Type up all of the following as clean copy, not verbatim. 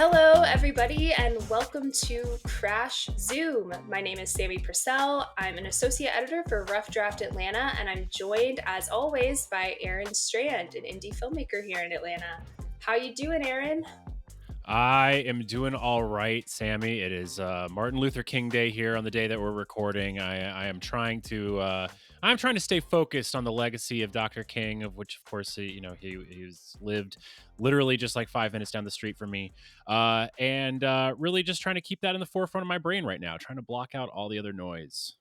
Hello, everybody, and welcome to Crash Zoom. My name is Sammie Purcell. I'm an associate editor for Rough Draft Atlanta, and I'm joined, as always, by Aaron Strand, an indie filmmaker here in Atlanta. How you doing, Aaron? I am doing all right, Sammy. It is Martin Luther King Day here on the day that we're recording. I am trying to stay focused on the legacy of Dr. King, of which, of course, he's lived literally just like 5 minutes down the street from me, and really just trying to keep that in the forefront of my brain right now, trying to block out all the other noise.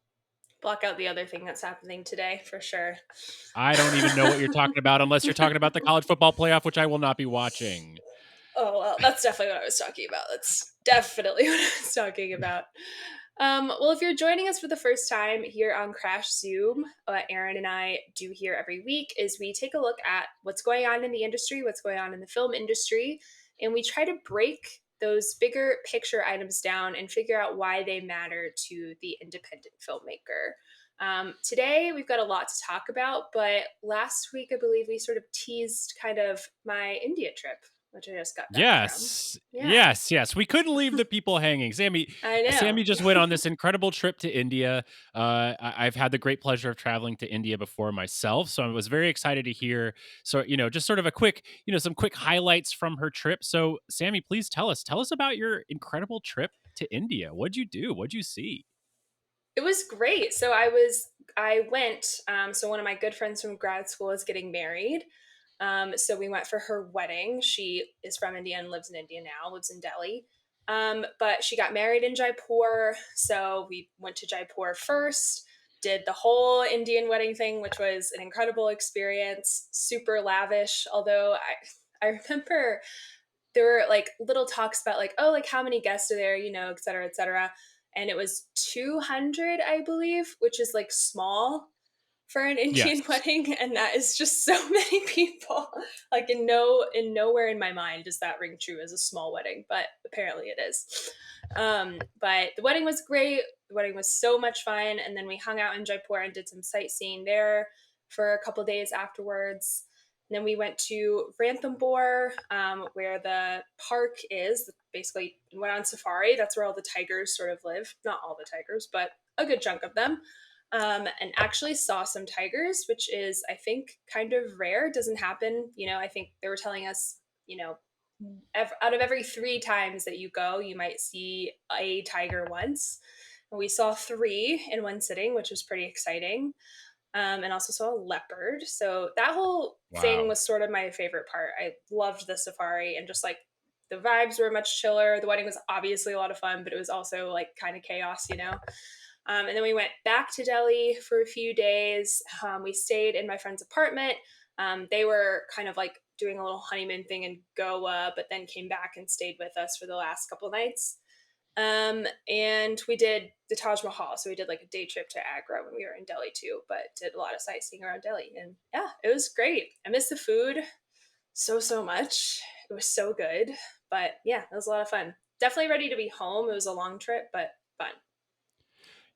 Block out the other thing that's happening today, for sure. I don't even know what you're talking about unless you're talking about the college football playoff, which I will not be watching. Oh, well, that's definitely what I was talking about. That's definitely what I was talking about. Well, if you're joining us for the first time here on Crash Zoom, what Aaron and I do here every week is we take a look at what's going on in the industry, what's going on in the film industry, and we try to break those bigger picture items down and figure out why they matter to the independent filmmaker. Today, we've got a lot to talk about, but last week, I believe we sort of teased kind of my India trip, which I just got back from. Yes, Yeah, yes, yes. We couldn't leave the people hanging. I know. Sammy just went on this incredible trip to India. I've had the great pleasure of traveling to India before myself, so I was very excited to hear. So, just sort of a quick, some quick highlights from her trip. So, Sammy, please tell us about your incredible trip to India. What'd you do? What'd you see? It was great. I went, so one of my good friends from grad school is getting married. So we went for her wedding. She is from India and lives in India now, lives in Delhi. But she got married in Jaipur. So we went to Jaipur first, did the whole Indian wedding thing, which was an incredible experience, super lavish. Although I remember there were like little talks about like, oh, like how many guests are there, et cetera, et cetera. And it was 200, I believe, which is like small for an Indian Yes. wedding, and that is just so many people. Like in nowhere in my mind does that ring true as a small wedding, but apparently it is. But the wedding was great. The wedding was so much fun, and then we hung out in Jaipur and did some sightseeing there for a couple days afterwards. And then we went to Ranthambore, where the park is. Basically, went on safari. That's where all the tigers sort of live. Not all the tigers, but a good chunk of them. And actually saw some tigers, which is, I think, kind of rare. Doesn't happen. I think they were telling us, out of every 3 times that you go, you might see a tiger once. And we saw 3 in one sitting, which was pretty exciting. And also saw a leopard. So that whole thing Wow. was sort of my favorite part. I loved the safari and just like the vibes were much chiller. The wedding was obviously a lot of fun, but it was also like kind of chaos. And then we went back to Delhi for a few days. We stayed in my friend's apartment. They were kind of like doing a little honeymoon thing in Goa, but then came back and stayed with us for the last couple of nights. And we did the Taj Mahal. So we did like a day trip to Agra when we were in Delhi too, but did a lot of sightseeing around Delhi. And yeah, it was great. I miss the food so much. It was so good. But yeah, it was a lot of fun. Definitely ready to be home. It was a long trip, but fun.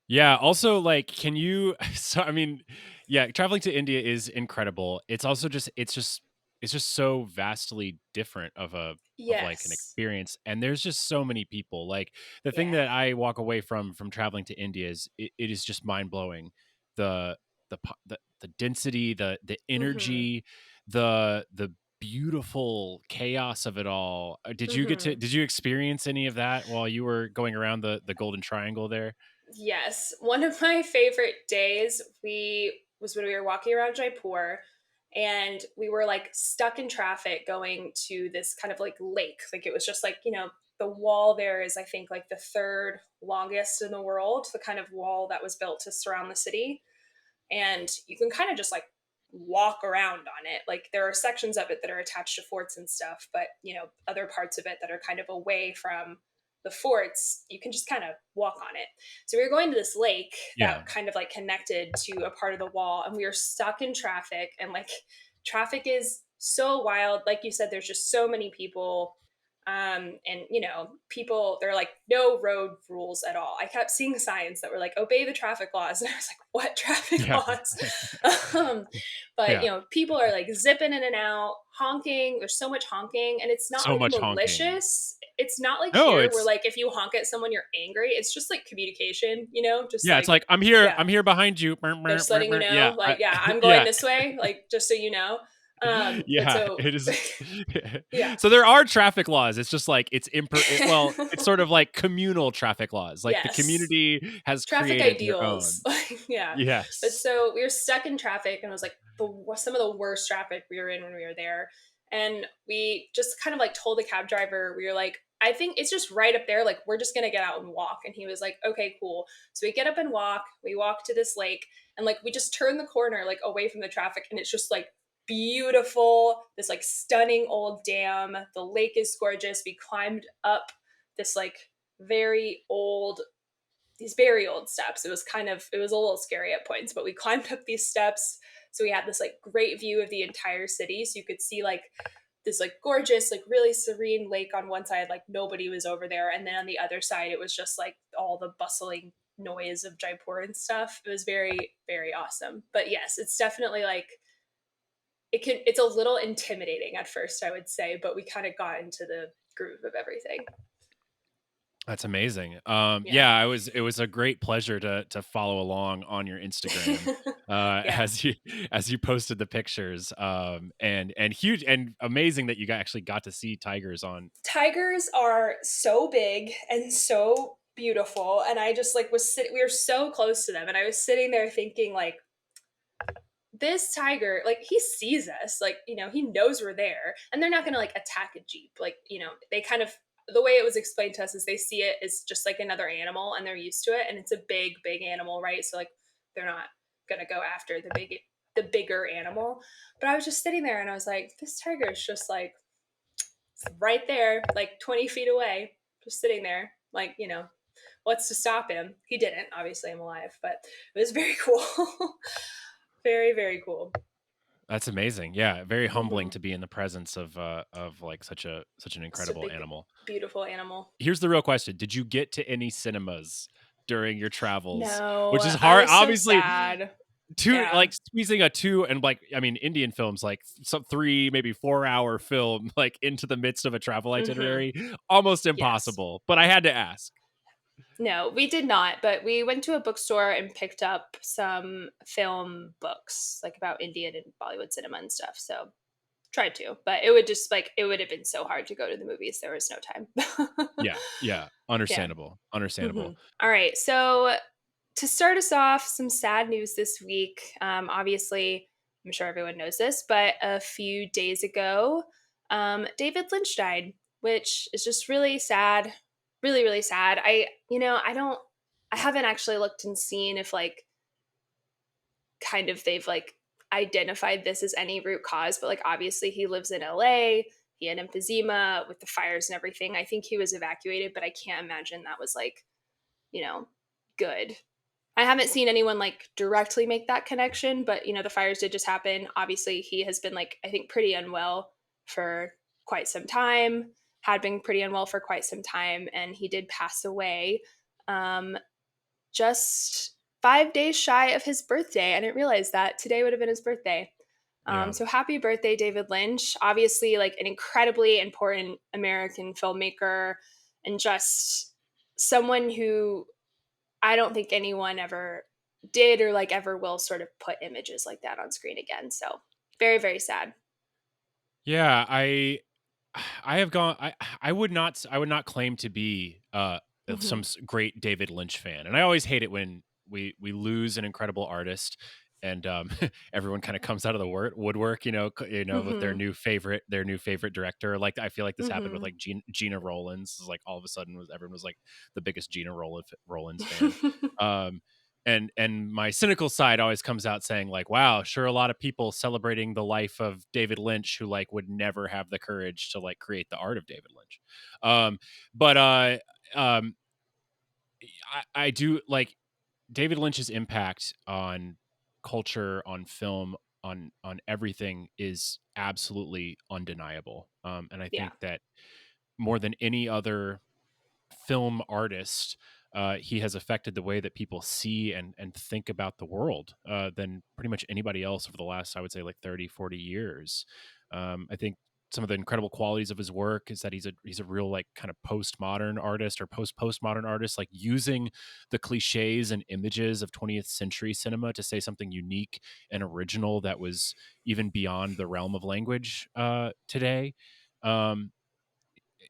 Yeah, also like can you so I mean, yeah, traveling to India is incredible. It's just so vastly different of like an Yes. experience, and there's just so many people. Like the thing Yeah. that I walk away from traveling to India is it is just mind-blowing. The the density, the Mm-hmm. energy, the beautiful chaos of it all. Mm-hmm. Did you experience any of that while you were going around the Golden Triangle there? Yes. One of my favorite days we was when we were walking around Jaipur and we were like stuck in traffic going to this kind of like lake. Like it was just like, the wall there is I think like the third longest in the world, the kind of wall that was built to surround the city. And you can kind of just like walk around on it. Like there are sections of it that are attached to forts and stuff, but other parts of it that are kind of away from the forts, you can just kind of walk on it. So we were going to this lake Yeah. that kind of like connected to a part of the wall, and we were stuck in traffic. And like traffic is so wild. Like you said, there's just so many people. And people, they're like, no road rules at all. I kept seeing signs that were like, obey the traffic laws. And I was like, what traffic Yeah. laws? um, but Yeah. people are like zipping in and out, honking. There's so much honking, and it's not So like much honking. malicious. It's not like No, here where it's like if you honk at someone, you're angry. It's just like communication, just yeah, it's like, like, "I'm here. yeah, I'm here behind you." they're just letting you Yeah, know, like, yeah, I'm going yeah, this way, like, just so you know. But yeah, so, it is yeah, so there are traffic laws, it's just like well, it's sort of like communal traffic laws, like the yes, community has traffic created their ideals, own. like, yeah. But Yes. so we were stuck in traffic, and it was like some of the worst traffic we were in when we were there. And we just kind of like told the cab driver, we were like, I think it's just right up there. Like, we're just gonna get out and walk. And he was like, okay, cool. So we get up and walk. We walk to this lake, and like we just turn the corner like away from the traffic, and it's just like beautiful. This like stunning old dam. The lake is gorgeous. We climbed up this like very old these very old steps. It was a little scary at points, but we climbed up these steps. So we had this like great view of the entire city. So you could see like this like gorgeous, like really serene lake on one side, like nobody was over there. And then on the other side, it was just like all the bustling noise of Jaipur and stuff. It was very, very awesome. But yes, it's definitely like it's a little intimidating at first, I would say, but we kind of got into the groove of everything. That's amazing. Yeah. Yeah, it was a great pleasure to follow along on your Instagram, Yeah. as you posted the pictures, and huge and amazing that you actually got to see tigers on. Tigers are so big and so beautiful, and I just like we were so close to them, and I was sitting there thinking like, this tiger, like, he sees us, like, he knows we're there, and they're not gonna like attack a jeep, like, they kind of, the way it was explained to us is they see it as just like another animal, and they're used to it, and it's a big animal, right? So like they're not gonna go after the bigger animal. But I was just sitting there and I was like, this tiger is just like right there, like 20 feet away, just sitting there, like, what's to stop him? He didn't. Obviously, I'm alive, but it was very cool. Very, very cool. That's amazing. Yeah, very humbling Hmm. to be in the presence of like such an It's a incredible big, animal. beautiful animal. Here's the real question: did you get to any cinemas during your travels? No, Which is I hard, was so obviously. sad. 2 Yeah. like, squeezing a 2 and, like, I mean, Indian films, like, some 3, maybe 4-hour film, like, into the midst of a travel Hmm. itinerary, almost Yes. impossible, but I had to ask. No, we did not, but we went to a bookstore and picked up some film books, like about Indian and Bollywood cinema and stuff. So tried to, but it would have been so hard to go to the movies. There was no time. Yeah, yeah, Yeah. understandable, understandable. All right. So to start us off, some sad news this week. Obviously, I'm sure everyone knows this, but a few days ago, David Lynch died, which is just really sad. Really, really sad. I haven't actually looked and seen if like kind of they've like identified this as any root cause, but like obviously he lives in LA. He had emphysema with the fires and everything. I think he was evacuated, but I can't imagine that was like, you know, good. I haven't seen anyone like directly make that connection, but the fires did just happen. Obviously, he has been like, I think, pretty unwell for quite some time, had been pretty unwell for quite some time, and he did pass away um, just 5 days shy of his birthday. I didn't realize that today would have been his birthday. Yeah. So happy birthday, David Lynch. Obviously, like an incredibly important American filmmaker and just someone who I don't think anyone ever did or like ever will sort of put images like that on screen again. So very, very sad. Yeah, I have gone I would not claim to be, some Hmm. great David Lynch fan, and I always hate it when we lose an incredible artist and, everyone kinda comes out of the woodwork, with Hmm. their new favorite director. Like, I feel like this happened with, Hmm. like, Gina Rollins. Like, all of a sudden everyone was, like, the biggest Rollins fan. Um, and my cynical side always comes out saying like, wow, sure, a lot of people celebrating the life of David Lynch who like would never have the courage to like create the art of David Lynch. But um I do like David Lynch's impact on culture, on film, on everything is absolutely undeniable. And I Yeah. think that more than any other film artist, he has affected the way that people see and think about the world than pretty much anybody else over the last, I would say, like 30, 40 years. I think some of the incredible qualities of his work is that he's a real like kind of postmodern artist or postmodern artist, like using the cliches and images of 20th century cinema to say something unique and original that was even beyond the realm of language today. Um,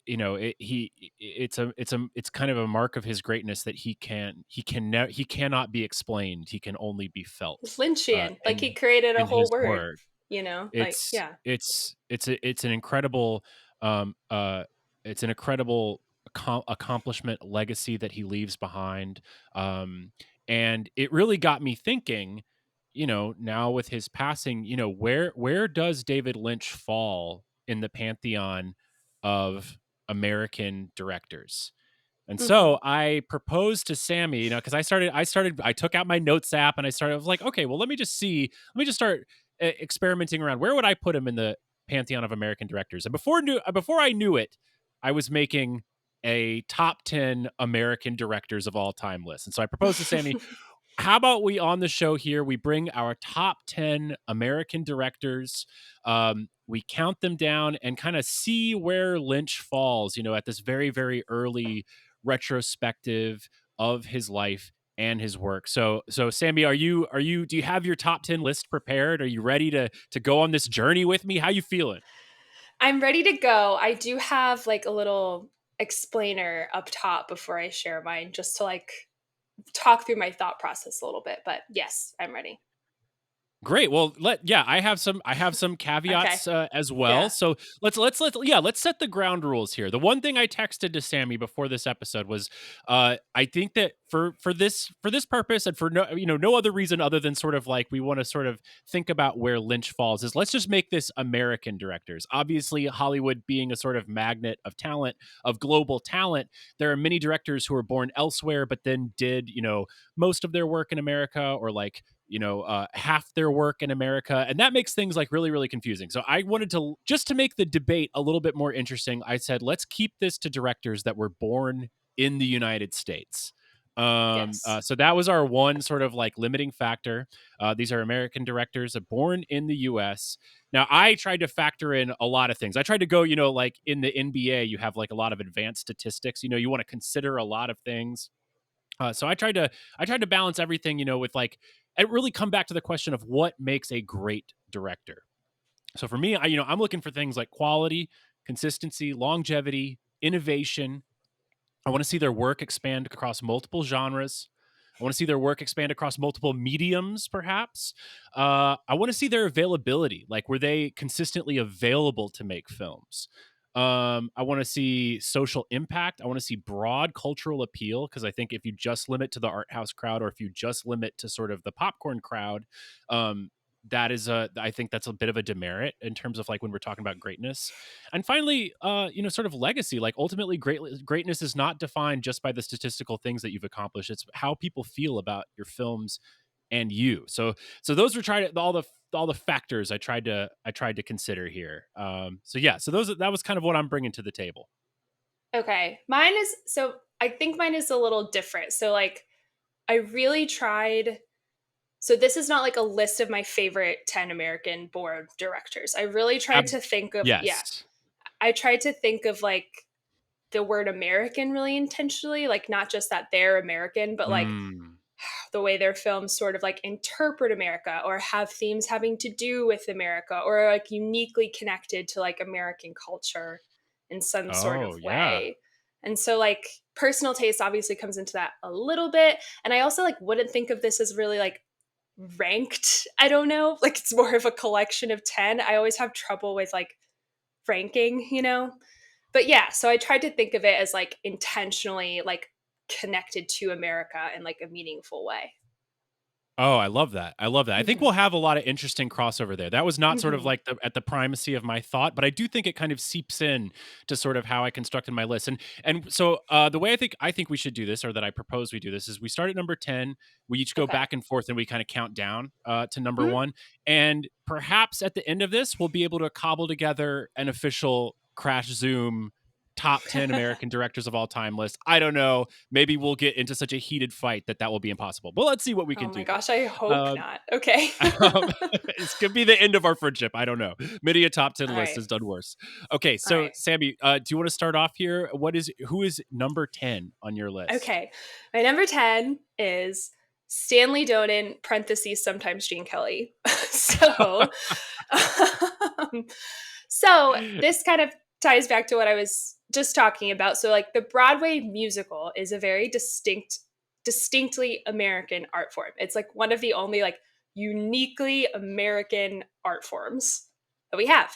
it's kind of a mark of his greatness that he cannot be explained. He can only be It's felt. Lynchian. Like he And created a in whole his word, work, like, it's yeah. it's an incredible um uh it's an incredible accomplishment legacy that he leaves behind. um and it really got me thinking, now with his passing, where does David Lynch fall in the pantheon of American directors? And Mhm. so I proposed to Sammie, because I took out my notes app and I was like, okay, well, let me just start experimenting around. Where would I put him in the pantheon of American directors? And before I knew it, I was making a top 10 American directors of all time list. And so I proposed to Sammie, how about we on the show here, we bring our top 10 American directors, we count them down and kind of see where Lynch falls, at this very, very early retrospective of his life and his work. So Sammie, do you have your top 10 list prepared? Are you ready to go on this journey with me? How you feeling? I'm ready to go. I do have like a little explainer up top before I share mine, just to like talk through my thought process a little bit. But yes, I'm ready. Great. Well, I have some Okay. caveats as well. Yeah. So let's set the ground rules here. The one thing I texted to Sammie before this episode was, I think that for this purpose and for no other reason other than sort of like we want to sort of think about where Lynch falls, is let's just make this American directors. Obviously, Hollywood being a sort of magnet of talent, of global talent, there are many directors who are born elsewhere but then did most of their work in America, or like half their work in America. And that makes things like really, really confusing. So I wanted to, just to make the debate a little bit more interesting, I said, let's keep this to directors that were born in the United States. Yes. So that was our one sort of like limiting factor. These are American directors born in the US. Now, I tried to factor in a lot of things. I tried to go, like in the NBA, you have like a lot of advanced statistics. You want to consider a lot of things. So I tried to balance everything, with like, and really come back to the question of what makes a great director. So for me, I'm looking for things like quality, consistency, longevity, innovation. I want to see their work expand across multiple genres. I want to see their work expand across multiple mediums, perhaps. I want to see their availability. Like, were they consistently available to make films? I want to see social impact. I want to see broad cultural appeal, because I think if you just limit to the art house crowd, or if you just limit to sort of the popcorn crowd, um, I think that's a bit of a demerit in terms of like when we're talking about greatness. And finally, sort of legacy. Like, ultimately, greatness is not defined just by the statistical things that you've accomplished. It's how people feel about your films and you. So those were all the factors I tried to consider here. So yeah, so that was kind of what I'm bringing to the table. Okay. Mine is so I think mine is a little different. So like I really tried. So this is not like a list of my favorite 10 American born directors. I really tried Ab- to think of, yeah, yes. I tried to think of like the word American really intentionally, like not just that they're American, but like Mm. the way their films sort of like interpret America or have themes having to do with America or like uniquely connected to like American culture in some sort of Oh yeah. way. And so like personal taste obviously comes into that a little bit. And I also like wouldn't think of this as really like ranked. I don't know. Like it's more of a collection of 10. I always have trouble with like ranking. But yeah, so I tried to think of it as like intentionally like connected to America in like a meaningful way. Oh, I love that. I love that. I think Mhm. we'll have a lot of interesting crossover there. That was not sort of Mhm. like at the primacy of my thought, but I do think it kind of seeps in to sort of how I constructed my list. And so the way I think we should do this, or that I propose we do this, is we start at number 10. We each go Okay. back and forth and we kind of count down to number Mhm. one. And perhaps at the end of this, we'll be able to cobble together an official Crash Zoom top 10 American directors of all time list. I don't know. Maybe we'll get into such a heated fight that will be impossible. But let's see what we Oh can my do there. gosh, I hope Um, not. Okay. this could be the end of our friendship. I don't know. Many a top 10 All list right. has done worse. Okay, All so right. Sammy, do you want to start off here? Who is number 10 on your list? Okay. My number 10 is Stanley Donen, parentheses, sometimes Gene Kelly. so, um, so this kind of ties back to what I was just talking about. So, like, the Broadway musical is a very distinctly American art form. It's like one of the only, like, uniquely American art forms that we have.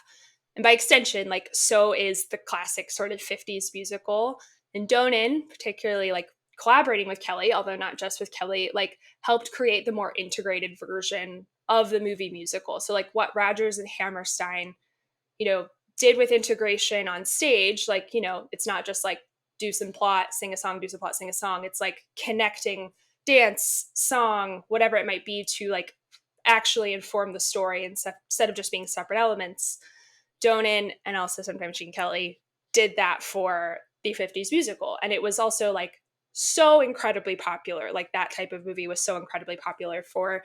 And by extension, like, so is the classic sort of 50s musical. And Donen, particularly like collaborating with Kelly, although not just with Kelly, like helped create the more integrated version of the movie musical. So like what Rodgers and Hammerstein, you know, did with integration on stage, like, you know, it's not just like do some plot, sing a song, do some plot, sing a song. It's like connecting dance, song, whatever it might be to like actually inform the story instead of just being separate elements. Donen and also sometimes Gene Kelly did that for the 50s musical. And it was also like so incredibly popular. Like that type of movie was so incredibly popular for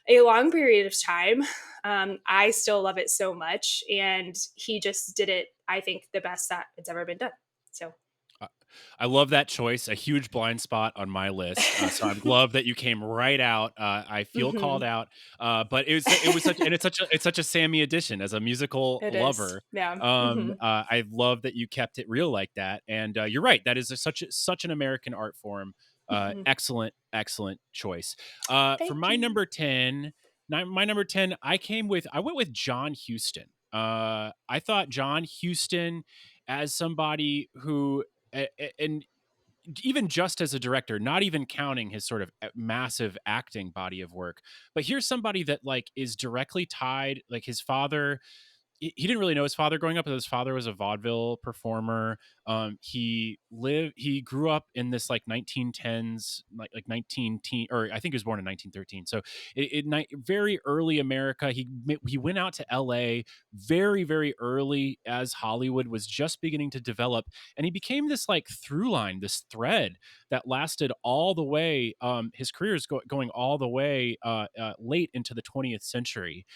a long period of time. I still love it so much. And he just did it, I think, the best that it's ever been done. So, Uh, I love that choice. A huge blind spot on my list. So I'm glad that you came right out. I feel called mhm. out. But it was such and it's such a Sammy edition as a musical It is. lover. Yeah. Hmm. I love that you kept it real like that. And you're right. That is such an American art form. Hmm. Excellent choice. For Thank my you. number 10, my number 10, I went with John Huston. I thought John Huston as somebody who and even just as a director, not even counting his sort of massive acting body of work, but here's somebody that like is directly tied, like his father, he didn't really know his father growing up, but his father was a vaudeville performer. He grew up in this like 1910s, like 19 teen, or I think he was born in 1913. So very early America. He went out to L.A. very early as Hollywood was just beginning to develop, and he became this like through line, this thread that lasted all the way. His career is going all the way late into the 20th century.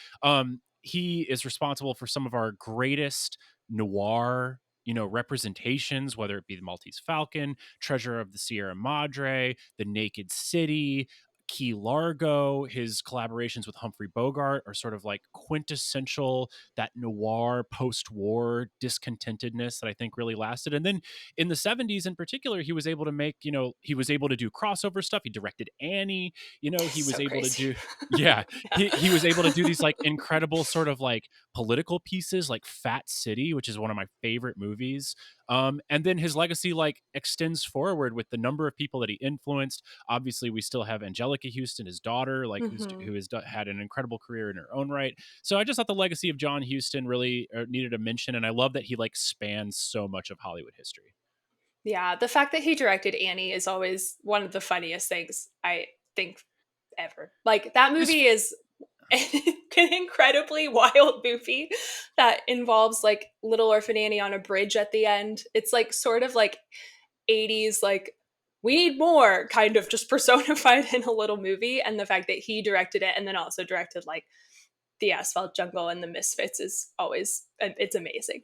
He is responsible for some of our greatest noir, representations, whether it be the Maltese Falcon, Treasure of the Sierra Madre, The Naked City, Key Largo. His collaborations with Humphrey Bogart are sort of like quintessential, that noir post-war discontentedness that I think really lasted. And then in the 70s in particular, he was able to make, he was able to do crossover stuff. He directed Annie, he was So able to crazy. do yeah, Yeah. he was able to do these like incredible sort of like political pieces like Fat City, which is one of my favorite movies. And then his legacy like extends forward with the number of people that he influenced. Obviously, we still have Angelica Houston, his daughter, like Hmm. who has had an incredible career in her own right. So I just thought the legacy of John Huston really needed a mention, and I love that he like spans so much of Hollywood history. Yeah, the fact that he directed Annie is always one of the funniest things I think ever. Like that It was movie is an incredibly wild movie that involves like little orphan Annie on a bridge at the end. It's like sort of like 80s like we need more kind of just personified in a little movie, and the fact that he directed it and then also directed like The Asphalt Jungle and The Misfits is always it's amazing.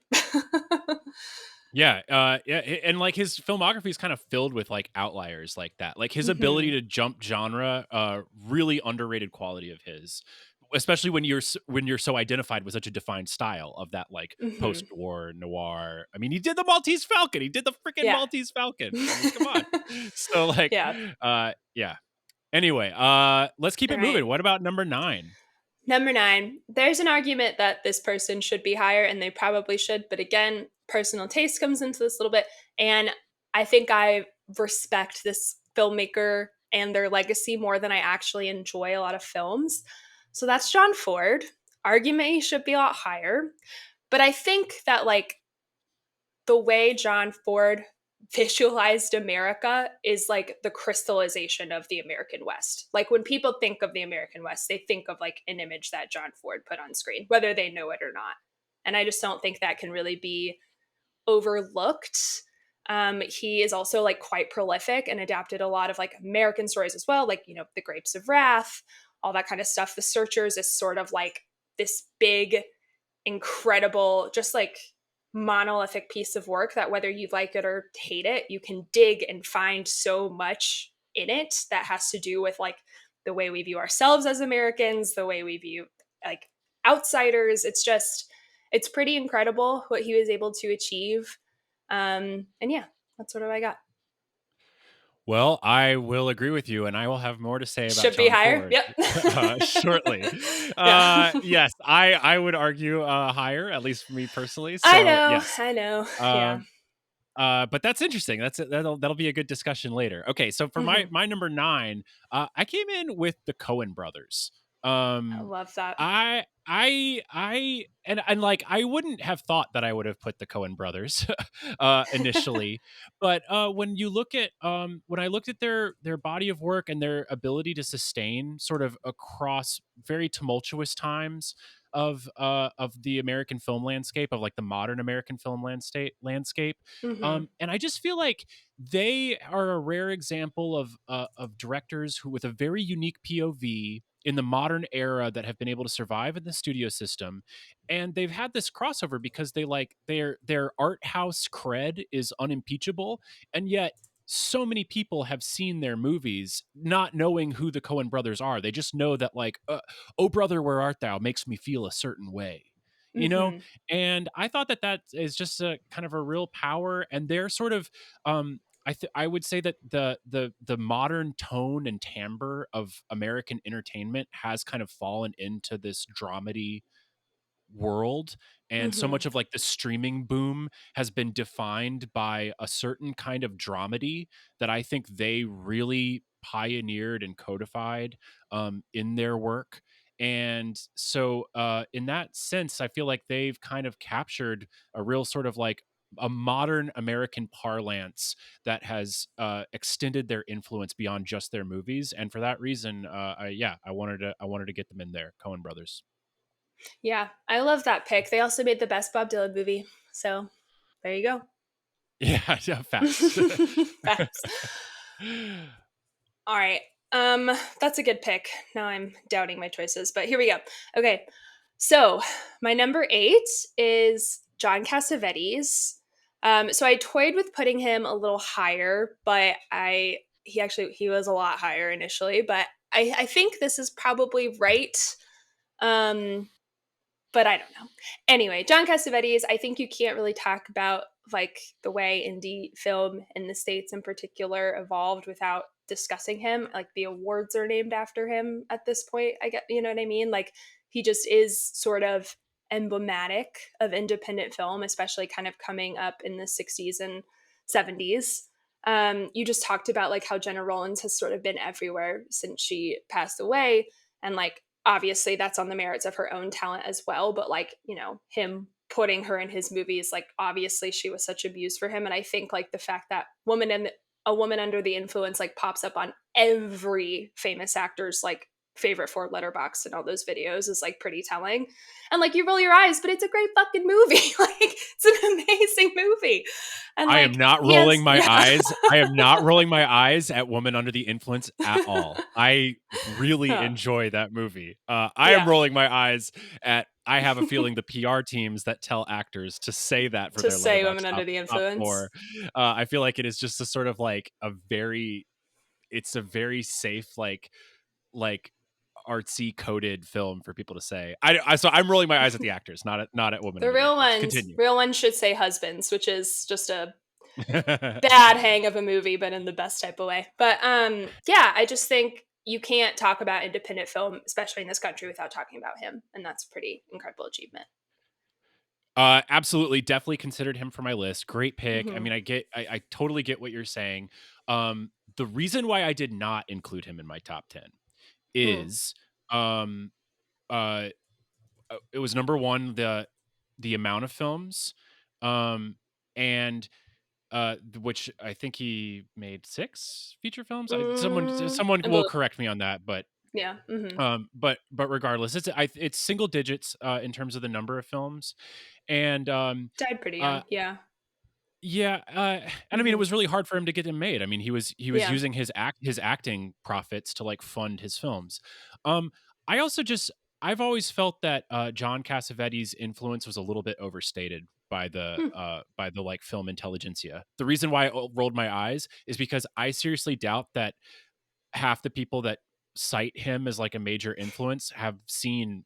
and like his filmography is kind of filled with like outliers like that. Like his ability Mhm. to jump genre, really underrated quality of his, especially when when you're so identified with such a defined style of that like Mhm. post-war noir. I mean, he did the Maltese Falcon. He did the freaking Yeah. Maltese Falcon. I mean, come on. So like, Yeah. yeah. Anyway, let's keep All it right. moving. What about number 9? Number 9, there's an argument that this person should be higher, and they probably should. But again, personal taste comes into this a little bit. And I think I respect this filmmaker and their legacy more than I actually enjoy a lot of films. So that's John Ford. Argument he should be a lot higher. But I think that, like, the way John Ford visualized America is like the crystallization of the American West. Like when people think of the American West, they think of like an image that John Ford put on screen, whether they know it or not. And I just don't think that can really be overlooked. He is also like quite prolific and adapted a lot of like American stories as well, like, you know, The Grapes of Wrath, all that kind of stuff. The Searchers is sort of like this big, incredible, just like monolithic piece of work that whether you like it or hate it, you can dig and find so much in it that has to do with like the way we view ourselves as Americans, the way we view like outsiders. It's just, it's pretty incredible what he was able to achieve. And yeah, that's sort of what I got. Well, I will agree with you, and I will have more to say about Should be John higher. Ford Yep. shortly. Yeah. Yes, I would argue higher, at least for me personally. I So know. yes, I know. Yeah. um, but that's interesting. That'll be a good discussion later. Okay, so for Hmm. my number nine, I came in with the Coen brothers. I Um, love that. and like I wouldn't have thought that I would have put the Coen brothers initially, but when I looked at their body of work and their ability to sustain sort of across very tumultuous times of the American film landscape, of like the modern American film landscape. Hmm. And I just feel like they are a rare example of directors who, with a very unique POV in the modern era, that have been able to survive in the studio system, and they've had this crossover because their art house cred is unimpeachable, and yet so many people have seen their movies not knowing who the Coen brothers are. They just know that, like, "Oh brother, where art thou?" makes me feel a certain way, you know. Hmm. And I thought that that is just a kind of a real power, and they're sort of I would say that the modern tone and timbre of American entertainment has kind of fallen into this dramedy world, and so Hmm. much of like the streaming boom has been defined by a certain kind of dramedy that I think they really pioneered and codified in their work. And so in that sense, I feel like they've kind of captured a real sort of like a modern American parlance that has extended their influence beyond just their movies. And for that reason, I wanted to get them in there. Coen brothers. Yeah, I love that pick. They also made the best Bob Dylan movie. So there you go. Yeah, yeah, facts. Facts. All right. That's a good pick. Now I'm doubting my choices, but here we go. Okay. So my number 8 is John Cassavetes. So I toyed with putting him a little higher, but he was a lot higher initially, but I think this is probably right. Um, but I don't know. Anyway, John Cassavetes, I think you can't really talk about like the way indie film in the States in particular evolved without discussing him. Like the awards are named after him at this point. I get, you know what I mean? Like he just is sort of emblematic of independent film, especially kind of coming up in the 60s and 70s. You just talked about like how Jenna Rollins has sort of been everywhere since she passed away. And like obviously that's on the merits of her own talent as well, but like, you know, him putting her in his movies, like obviously she was such a muse for him. And I think like the fact that a woman under the influence like pops up on every famous actor's like favorite four letterbox and all those videos is like pretty telling. And like you roll your eyes, but it's a great fucking movie. Like it's an amazing movie. And I am like not he has rolling my yeah. eyes. I am not rolling my eyes at Woman Under the Influence at all. I really Huh. enjoy that movie. I am Yeah. rolling my eyes at, I have a feeling, the PR teams that tell actors to say that for To their say letterbox women under the top influence. four. I feel like it is just a sort of like it's a very safe, like artsy coded film for people to say. So I'm rolling my eyes at the actors, not at Woman The Under the real Influence. ones, Continue. real ones should say husbands, which is just a bad hang of a movie, but in the best type of way. But yeah, I just think you can't talk about independent film, especially in this country, without talking about him, and that's a pretty incredible achievement. Absolutely, definitely considered him for my list. Great pick. I Hmm. mean, I totally get what you're saying. The reason why I did not include him in my top 10 Mm. is, um, uh, it was number one, the amount of films, um, and which I think he made 6 feature films. Someone I will believe, correct me on that, but yeah. Hmm. but regardless, it's single digits in terms of the number of films, and Died pretty uh, young. Yeah. Yeah, and I mean, it Hmm. was really hard for him to get them made. I mean, he was Yeah. using his acting profits to, like, fund his films. Um, I also just I've always felt that, John Cassavetes' influence was a little bit overstated Hmm. by the, like, film intelligentsia. The reason why I rolled my eyes is because I seriously doubt that half the people that cite him as, like, a major influence have seen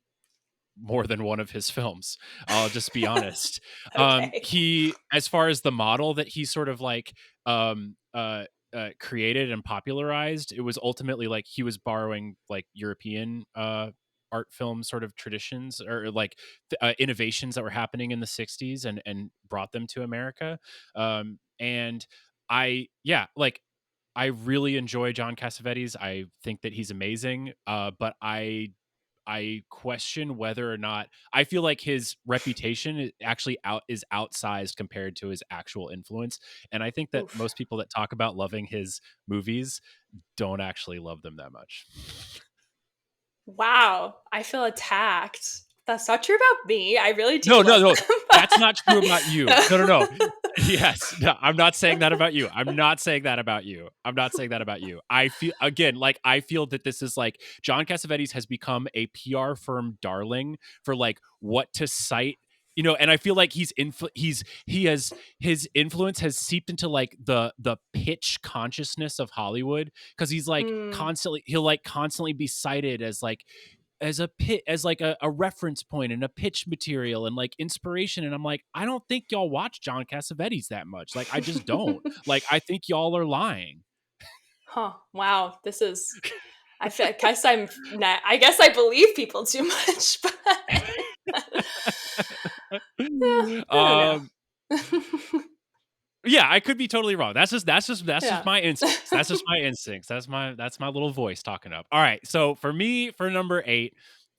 more than one of his films. I'll just be honest. Okay. He as far as the model that he sort of like, um, uh, created and popularized, it was ultimately like he was borrowing like European, art film sort of traditions or like innovations that were happening in the '60s and brought them to America. And yeah, like I really enjoy John Cassavetes. I think that he's amazing. But I question whether or not I feel like his reputation actually is outsized compared to his actual influence, and I think that Oof. most people that talk about loving his movies don't actually love them that much. Wow. I feel attacked. That's not true about me. I really do No, no, love no. them. That's not true about you. No, no, no. but- Yes. No, I'm not saying that about you. I'm not saying that about you. I'm not saying that about you. I feel again, like I feel that this is like John Cassavetes has become a PR firm darling for like what to cite, and I feel like he has his influence has seeped into like the pitch consciousness of Hollywood because he's like Mm, he'll like constantly be cited as like as like a reference point and a pitch material and like inspiration, and I'm like, I don't think y'all watch John Cassavetes that much. Like I just don't. Like I think y'all are lying. huh. Wow. This is. I guess I'm not. I guess I believe people too much, but yeah, I don't know. um yeah, I could be totally wrong. That's just Yeah. my instincts. That's just my instincts. That's my little voice talking up. All right. So for me, for number 8,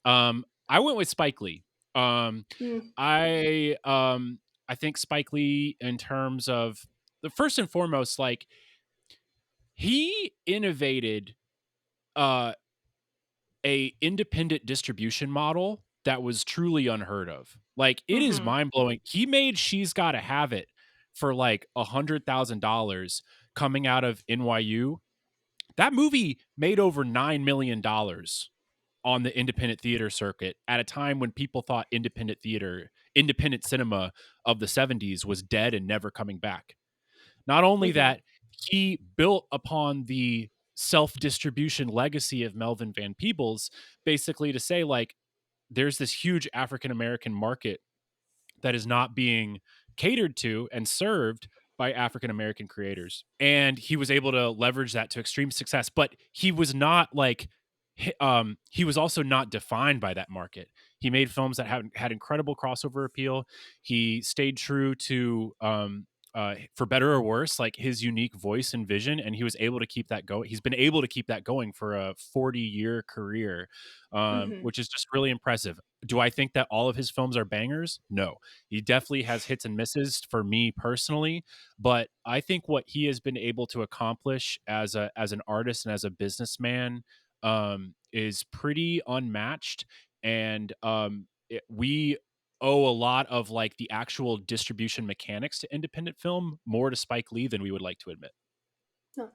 I went with Spike Lee. Um Mm, I um I think Spike Lee in terms of the first and foremost, like he innovated uh a independent distribution model that was truly unheard of. Like it is mhm, mind blowing. He made She's Gotta Have It for like $100,000 coming out of NYU. That movie made over $9 million on the independent theater circuit at a time when people thought independent cinema of the '70s was dead and never coming back. Not only mhm, that, he built upon the self-distribution legacy of Melvin Van Peebles, basically to say, like, there's this huge African American market that is not being catered to and served by African American creators. And he was able to leverage that to extreme success, but he was not like he was also not defined by that market. He made films that had incredible crossover appeal. He stayed true to for better or worse, like his unique voice and vision, and he was able to keep that going. He's been able to keep that going for a 40-year career, mhm. which is just really impressive. Do I think that all of his films are bangers? No. He definitely has hits and misses for me personally, but I think what he has been able to accomplish as an artist and as a businessman is pretty unmatched. And we owe a lot of like the actual distribution mechanics to independent film more to Spike Lee than we would like to admit. No.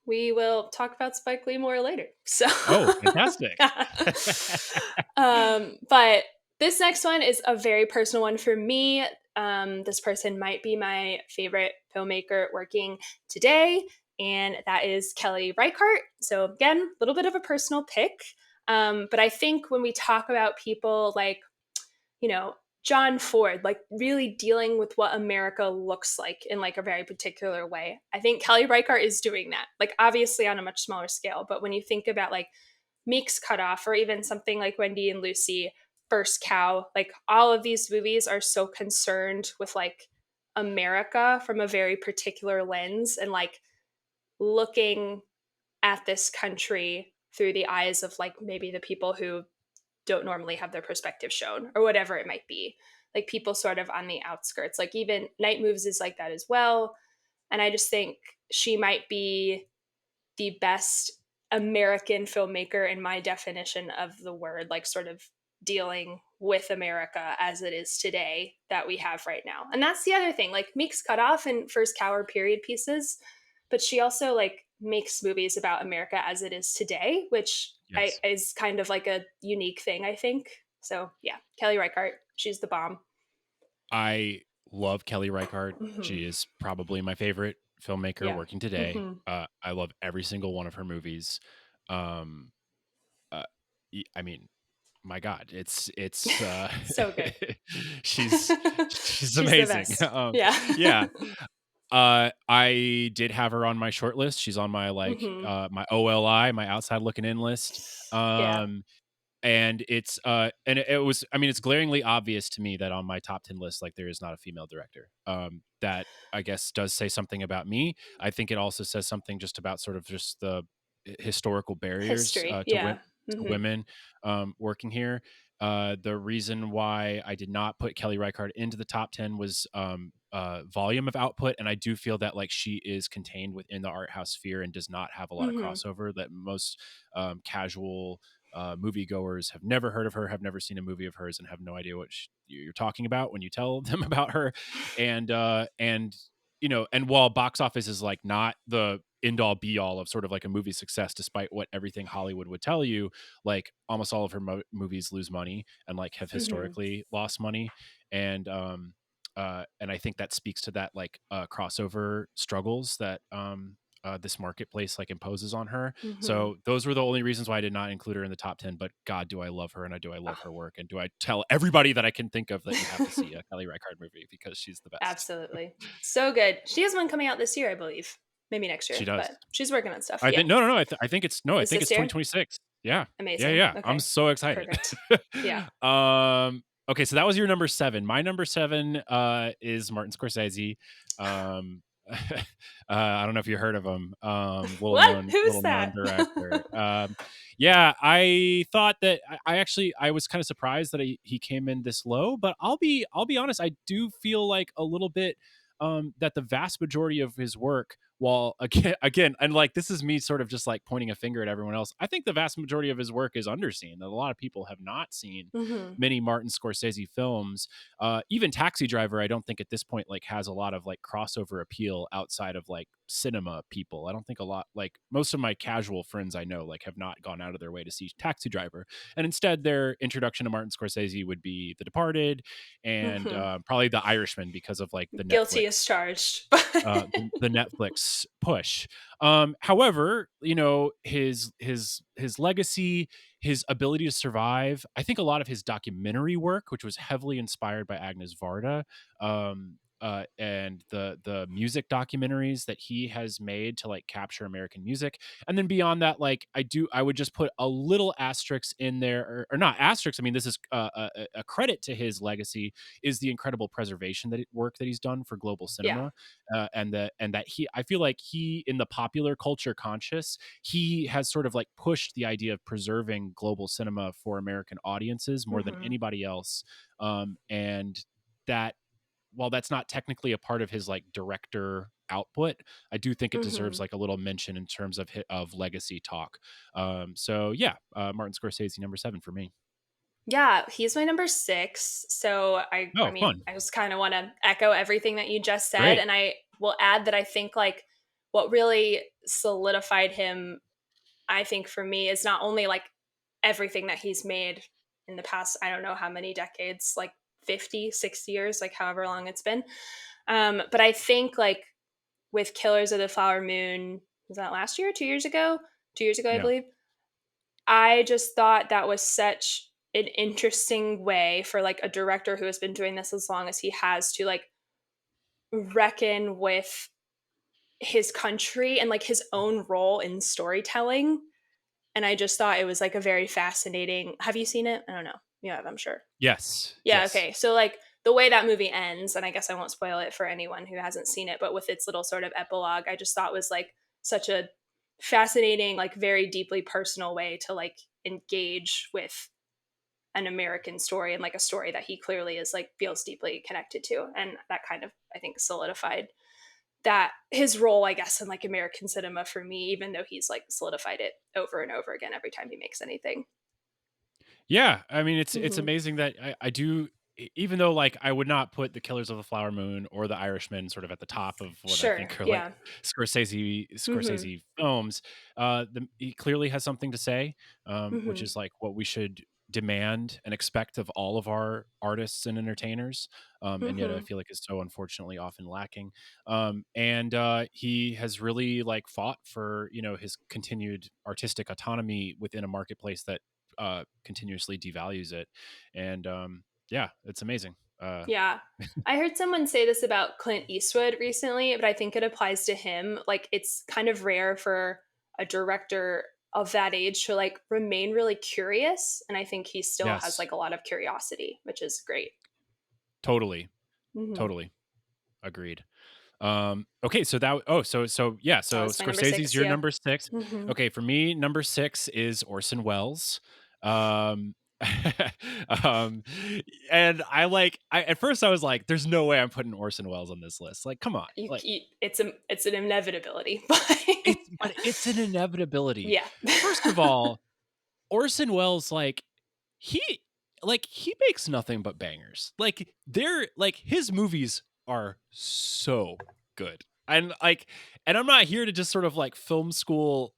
We will talk about Spike Lee more later. So, Oh, fantastic. but this next one is a very personal one for me. This person might be my favorite filmmaker working today, and that is Kelly Reichardt. So, again, a little bit of a personal pick. But I think when we talk about people like John Ford, like really dealing with what America looks like in like a very particular way. I think Kelly Reichardt is doing that, like obviously on a much smaller scale. But when you think about like Meek's Cutoff or even something like Wendy and Lucy, First Cow, like all of these movies are so concerned with like America from a very particular lens and like looking at this country through the eyes of like maybe the people who don't normally have their perspective shown or whatever it might be, like people sort of on the outskirts. Like even Night Moves is like that as well. And I just think she might be the best American filmmaker in my definition of the word, like sort of dealing with America as it is today that we have right now. And that's the other thing. Like Meek's cut off in first Cower period pieces, but she also like makes movies about America as it is today, which Yes. is kind of like a unique thing, I think. So yeah, Kelly Reichardt, she's the bomb. I love Kelly Reichardt. Hmm. She is probably my favorite filmmaker Yeah. working today. Hmm. I love every single one of her movies. Um, uh, I mean, my God, it's So good. she's she's She's the amazing. best. Yeah. Yeah. I did have her on my short list. She's on my Hmm. my OLI, my outside looking in list. Yeah. And it was, I mean, it's glaringly obvious to me that on my top 10 list, like there is not a female director. That I guess does say something about me. I think it also says something just about sort of just the historical barriers History. Yeah. to Hmm. women working here. The reason why I did not put Kelly Reichardt into the top 10 was volume of output. And I do feel that like she is contained within the art house sphere and does not have a lot of Hmm. crossover that most casual moviegoers have never heard of her, have never seen a movie of hers, and have no idea what you're talking about when you tell them about her. And you know, and while box office is like not the end all be all of sort of like a movie success, despite what everything Hollywood would tell you, like almost all of her movies lose money and like have Hmm. historically lost money, and I think that speaks to that like crossover struggles that this marketplace like imposes on her. Hmm. So those were the only reasons why I did not include her in the top 10. But God, do I love her, and I do I love her work, and do I tell everybody that I can think of that you have to see a Kelly Reichardt movie because she's the best. Absolutely. So good. She has one coming out this year, I believe. Maybe next She year, does. but she's working on stuff. I Yeah. think no, no, no. I think it's no. I Is think this it's year? 2026. Yeah, yeah, Amazing. yeah. I'm Okay. so excited. Perfect. Yeah. Okay, so that was your number seven. My number seven is Martin Scorsese. Um, I don't know if you heard of him. What? Who's Little known that? director. Yeah, I thought that I actually I was kind of surprised that he came in this low, but I'll be honest. I do feel like a little bit that the vast majority of his work, while again, and like this is me sort of just like pointing a finger at everyone else. I think the vast majority of his work is underseen. That a lot of people have not seen Hmm. many Martin Scorsese films. Even Taxi Driver, I don't think at this point like has a lot of like crossover appeal outside of like cinema people. I don't think a lot, like most of my casual friends I know like have not gone out of their way to see Taxi Driver, and instead their introduction to Martin Scorsese would be The Departed and Hmm. probably The Irishman because of like the Guilty as Netflix charged. the Netflix push. However, you know, his legacy, his ability to survive. I think a lot of his documentary work, which was heavily inspired by Agnes Varda, and the music documentaries that he has made to like capture American music, and then beyond that, like I would just put a little asterisk in there, or not asterisk. I mean, this is a credit to his legacy is the incredible preservation work that he's done for global Yeah. cinema, and that he I feel like he in the popular culture conscious he has sort of like pushed the idea of preserving global cinema for American audiences more than Hmm. anybody else, and that while that's not technically a part of his like director output, I do think it deserves Hmm. like a little mention in terms of of legacy talk. So yeah, Martin Scorsese number seven for me. Yeah, he's my number 6. So I Oh, mean, fun, I just kind of want to echo everything that you just said, great, and I will add that I think like what really solidified him, I think for me, is not only like everything that he's made in the past, I don't know how many decades, like 50, 60 years, like however long it's been. But I think like with Killers of the Flower Moon, was that last year, 2 years ago? 2 years ago, I yeah, believe. I just thought that was such an interesting way for like a director who has been doing this as long as he has to like reckon with his country and like his own role in storytelling. And I just thought it was like a very fascinating. Have you seen it? I don't know. You have, I'm sure. yes, Yeah, yes. okay. So like the way that movie ends, and I guess I won't spoil it for anyone who hasn't seen it, but with its little sort of epilogue, I just thought was like such a fascinating, like very deeply personal way to like engage with an American story and like a story that he clearly is like feels deeply connected to. And that kind of I think solidified that his role, I guess, in like American cinema for me, even though he's like solidified it over and over again every time he makes anything. Yeah, I mean, it's Mhm. amazing that I do even though, like, I would not put The Killers of the Flower Moon or The Irishman sort of at the top of what I Sure, think are, like, yeah. Mhm. Scorsese films, he clearly has something to say, which Mhm. is, like, what we should demand and expect of all of our artists and entertainers, and yet I Mhm. feel like is so unfortunately often lacking, and, he has really, like, fought for, his continued artistic autonomy within a marketplace that continuously devalues it. And yeah, it's amazing. Yeah. I heard someone say this about Clint Eastwood recently, but I think it applies to him. Like, it's kind of rare for a director of that age to like remain really curious, and I think he still has Yes, like a lot of curiosity, which is great. totally, Mhm. totally agreed. Okay, so that so yeah, That so was my number Scorsese's 6, your yeah. number 6. Mhm. Okay, for me, number 6 is Orson Welles. Um, um, and I at first I was like, "There's no way I'm putting Orson Welles on this list." Like, come on, like It's an inevitability, but it's an inevitability. yeah. First of all, Orson Welles, he he makes nothing but bangers. His movies are so good. And I'm not here to just sort of like film school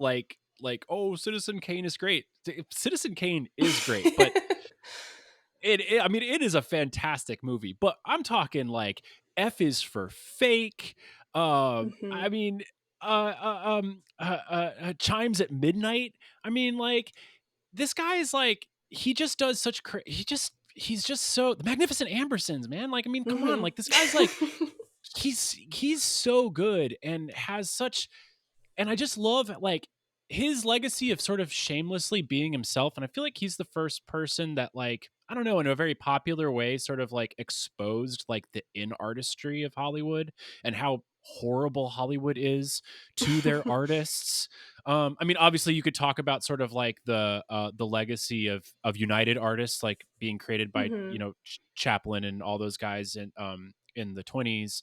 oh, Citizen Kane is great. Citizen Kane is great, but I mean it is a fantastic movie, but I'm talking like F is for fake. I Mhm. mean Chimes at Midnight. I mean this guy is like he just does such he's just so the Magnificent Ambersons, man. Like, I mean, come on. Mhm. Like this guy's like he's so good and has such and I just love his legacy of sort of shamelessly being himself. And I feel like he's the first person that I don't know, in a very popular way, sort of like exposed like the in artistry of Hollywood and how horrible Hollywood is to their artists. I mean, obviously you could talk about sort of like the legacy of United artists like being created by, Mhm. Chaplin and all those guys in the 20s,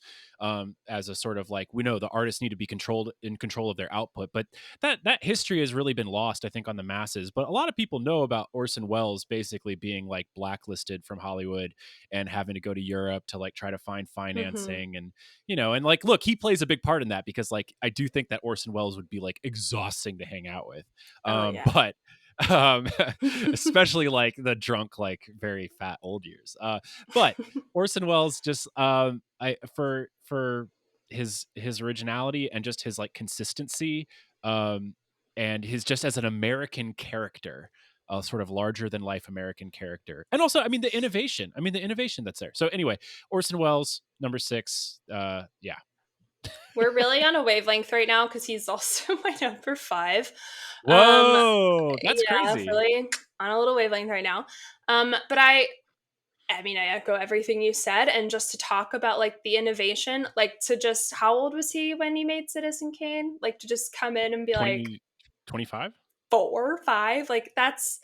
as a sort of like we know the artists need to be controlled in control of their output, but that history has really been lost, I think, on the masses. But a lot of people know about Orson Welles basically being like blacklisted from Hollywood and having to go to Europe to like try to find Mhm. financing, and and like look, he plays a big part in that because like I do think that Orson Welles would be like exhausting to hang out with, Oh, yeah. but um especially like the drunk like very fat old years, but Orson Welles just I for his originality and just his like consistency, and his just as an American character, a sort of larger than life American character. And also, I mean the innovation that's there. So anyway, Orson Welles number 6, yeah. We're really on a wavelength right now because he's also my number 5. Um, Whoa, that's yeah, crazy. really on a little wavelength right now. But I mean, I echo everything you said, and just to talk about, like, the innovation, like, to just how old was he when he made Citizen Kane? Like, to just come in and be like, 2025. 4, 5, like, that's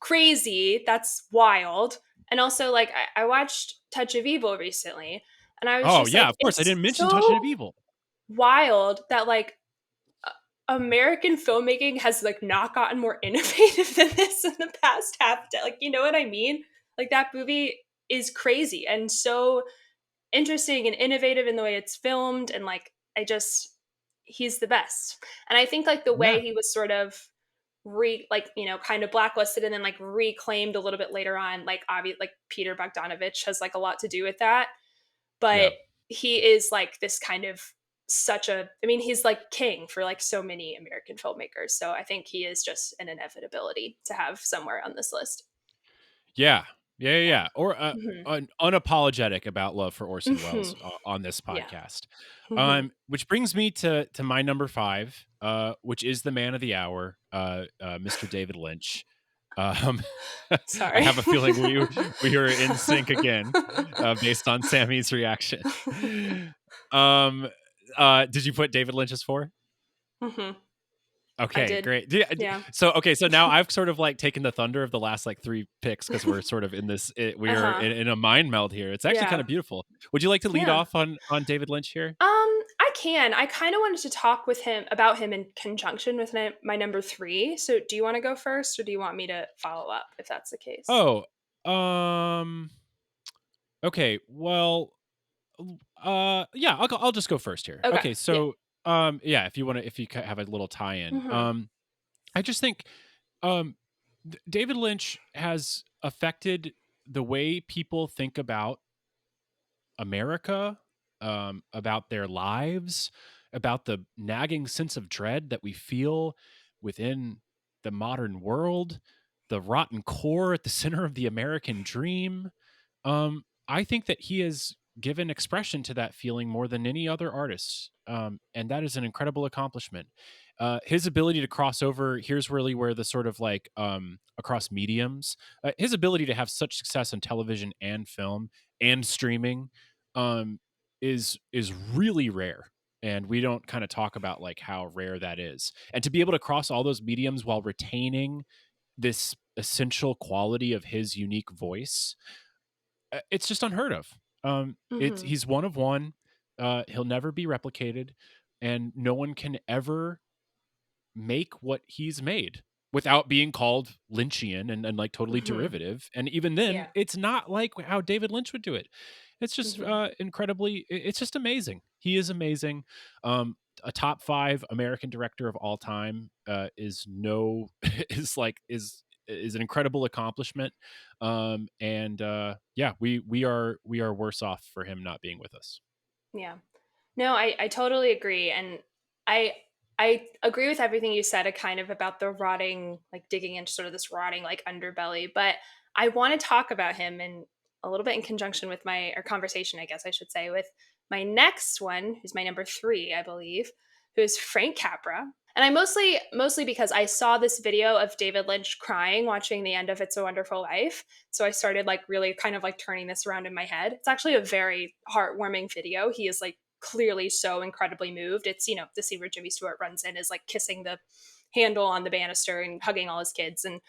crazy, that's wild, and also, like, I watched Touch of Evil recently, and I was Oh just yeah, like, of course I it's didn't mention Touch so of Evil. wild that, like, American filmmaking has, like, not gotten more innovative than this in the past like, you know what I mean? Like, that movie is crazy and so interesting and innovative in the way it's filmed, and, like, I just he's the best. And I think, like, the Yeah, way he was sort of like, kind of blacklisted and then, like, reclaimed a little bit later on, like, like, Peter Bogdanovich has, like, a lot to do with that, yeah. but he is like this kind of such a I mean, he's like king for like so many American filmmakers. So I think he is just an inevitability to have somewhere on this list. Yeah. Yeah, yeah, Yeah. yeah. Or, Mhm. unapologetic about love for Orson Welles, Mhm. on this Yeah. podcast. Mhm. Which brings me to my number 5, which is the man of the hour, Mr. David Lynch. Um, I Sorry. have a feeling we are in sync again, based on Sammy's reaction. Um, did you put David Lynch as 4? Mhm. I Okay, did. great. Yeah. So now I've sort of like taken the thunder of the last like 3 picks because we're sort of in this we are Uh-huh. in a mind meld here. It's actually kind Yeah. of beautiful. Would you like to lead Yeah. off on David Lynch here? I can. I kind of wanted to talk with him about him in conjunction with my number three. So, do you want to go first, or do you want me to follow up if that's the case? Oh, um, okay. Well, yeah, I'll just go first here. Okay. Okay, Yeah. so, yeah, if you have a little tie-in, Hmm. I just think, um, David Lynch has affected the way people think about America, about their lives, about the nagging sense of dread that we feel within the modern world, the rotten core at the center of the American dream. I think that he has given expression to that feeling more than any other artist, and that is an incredible accomplishment. His ability to cross over, here's really where the sort of like across mediums, his ability to have such success in television and film and streaming, is really rare. And we don't kind of talk about like how rare that is. And to be able to cross all those mediums while retaining this essential quality of his unique voice, it's just unheard of. Hmm. He's one of one. He'll never be replicated, and no one can ever make what he's made without being called Lynchian and like totally Hmm. derivative. And even then, Yeah. it's not like how David Lynch would do it. It's just Hmm. incredibly. It's just amazing. He is amazing. A top five American director of all time is no is like is an incredible accomplishment. And yeah, we are worse off for him not being with us. Yeah. No, I totally agree. And I I agree with everything you said, kind of about the rotting, like digging into sort of this rotting like underbelly. But I want to talk about him in a little bit in conjunction with my or conversation, I guess I should say, with my next one, who's my number three, I believe, who is Frank Capra. And I mostly because I saw this video of David Lynch crying watching the end of It's a Wonderful Life. So I started like really kind of like turning this around in my head. It's actually a very heartwarming video. He is like clearly so incredibly moved. It's, the scene where Jimmy Stewart runs in is like kissing the handle on the banister and hugging all his kids. And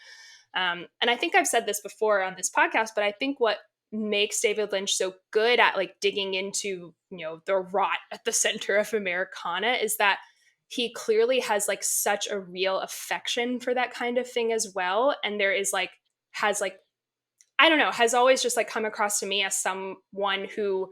I think I've said this before on this podcast, but I think what makes David Lynch so good at like digging into, the rot at the center of Americana is that he clearly has like such a real affection for that kind of thing as well. And there is like, has like, I don't know, has always just like come across to me as someone who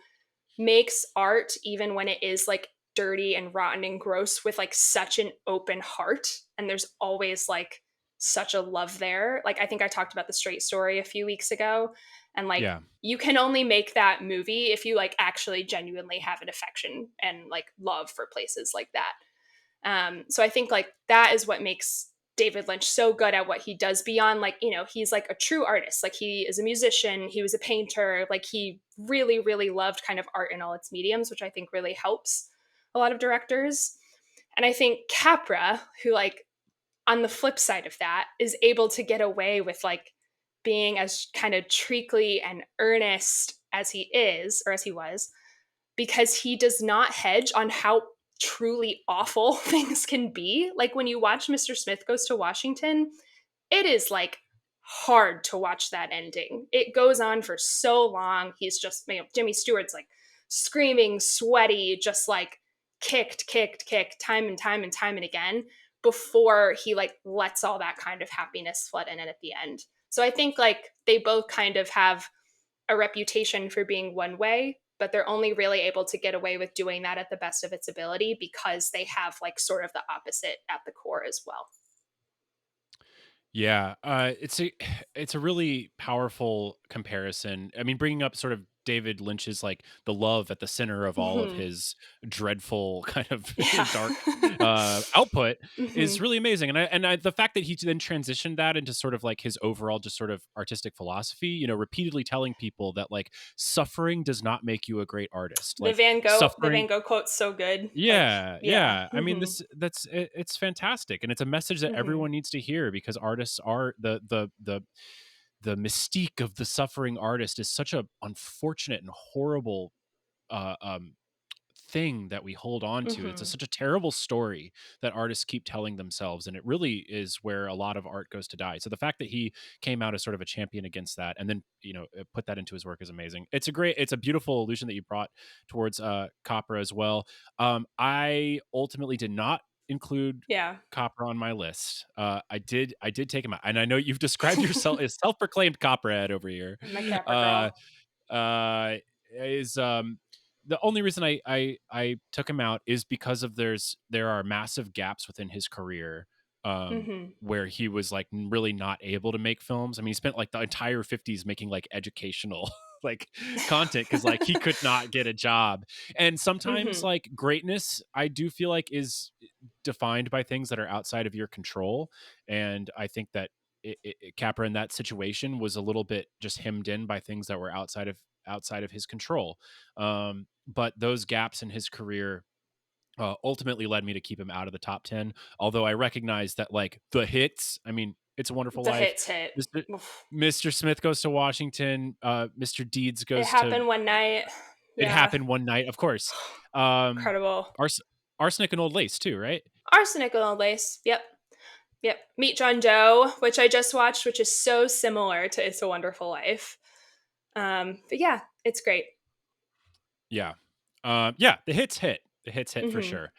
makes art even when it is like dirty and rotten and gross with like such an open heart, and there's always like such a love there. Like I think I talked about The Straight Story a few weeks ago, and like Yeah. you can only make that movie if you like actually genuinely have an affection and like love for places like that. So I think like that is what makes David Lynch so good at what he does beyond like, he's like a true artist. Like he is a musician, he was a painter, like he really, really loved kind of art in all its mediums, which I think really helps a lot of directors. And I think Capra, who like on the flip side of that is able to get away with like being as kind of treacly and earnest as he is or as he was, because he does not hedge on how truly awful things can be. Like when you watch Mr. Smith Goes to Washington, it is like hard to watch that ending. It goes on for so long. He's just, Jimmy Stewart's like screaming, sweaty, just like kicked, time and time and time and again before he like lets all that kind of happiness flood in at the end. So I think like they both kind of have a reputation for being one way, but they're only really able to get away with doing that at the best of its ability because they have like sort of the opposite at the core as well. Yeah, it's a really powerful comparison. I mean, bringing up sort of David Lynch's like the love at the center of all of Hmm. his dreadful kind of Yeah. dark output Hmm. is really amazing. And the fact that he then transitioned that into sort of like his overall just sort of artistic philosophy, repeatedly telling people that like suffering does not make you a great artist. Like The Van suffering Gogh quote's so good. Like, yeah, yeah. yeah. I mean, Hmm. it's fantastic, and it's a message that Hmm. everyone needs to hear because artists are the mystique of the suffering artist is such a unfortunate and horrible uh, um, thing that we hold on to. It's Mhm. such a terrible story that artists keep telling themselves, and it really is where a lot of art goes to die. So the fact that he came out as sort of a champion against that, and then put that into his work is amazing. It's a beautiful illusion that you brought towards Copra as well. I ultimately did not include Yeah, Copra on my list. I did take him out, and I know you've described yourself as self-proclaimed Copperhead over here. I'm a Capra Uh, girl. uh, is The only reason I took him out is because there are massive gaps within his career, Mhm. where he was like really not able to make films. I mean, he spent like the entire 50s making like educational like content because like he could not get a job. And sometimes Mhm. like greatness, I do feel like is defined by things that are outside of your control. And I think that Capra in that situation was a little bit just hemmed in by things that were outside of his control. But those gaps in his career ultimately led me to keep him out of the top 10. Although I recognize that like the hits, I mean, It's a Wonderful The Life, hits hit. Mr. Oof. Mr. Smith Goes to Washington, Mr. Deeds It goes to happened one night. It Yeah. Happened One Night, of course. Um, Incredible. Ars- Arsenic and Old Lace too, right? Arsenic and Lace. Yep. Yep. Meet John Doe, which I just watched, which is so similar to It's a Wonderful Life. But yeah, it's great. Yeah. Yeah, the hits hit. The hits hit for Mhm. sure.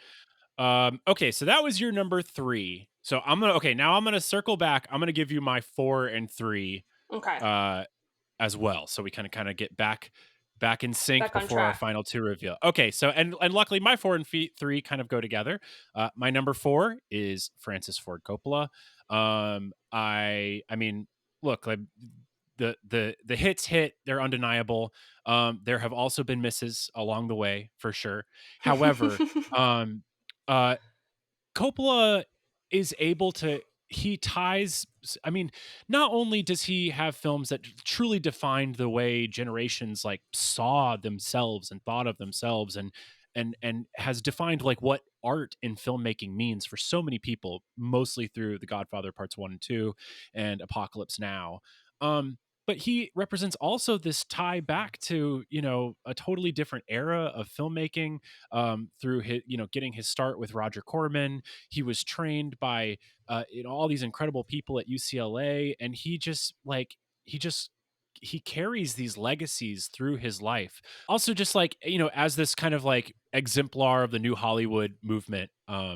Okay, so that was your number three. So now I'm gonna circle back. I'm gonna give you my four and three Okay. uh as well. So we kind of get back in sync Back on before our track. final two reveal. Okay, so and luckily my four and three kind of go together. My number four is Francis Ford Coppola. I mean, look, like the hits hit, they're undeniable. There have also been misses along the way for sure. However, um uh Coppola is able to he ties I mean, not only does he have films that truly defined the way generations like saw themselves and thought of themselves, and has defined like what art in filmmaking means for so many people, mostly through The Godfather Parts 1 and 2 and Apocalypse Now. Um but he represents also this tie back to, a totally different era of filmmaking, through his, getting his start with Roger Corman. He was trained by all these incredible people at UCLA, and he carries these legacies through his life. Also, just like, as this kind of like exemplar of the new Hollywood movement. Uh,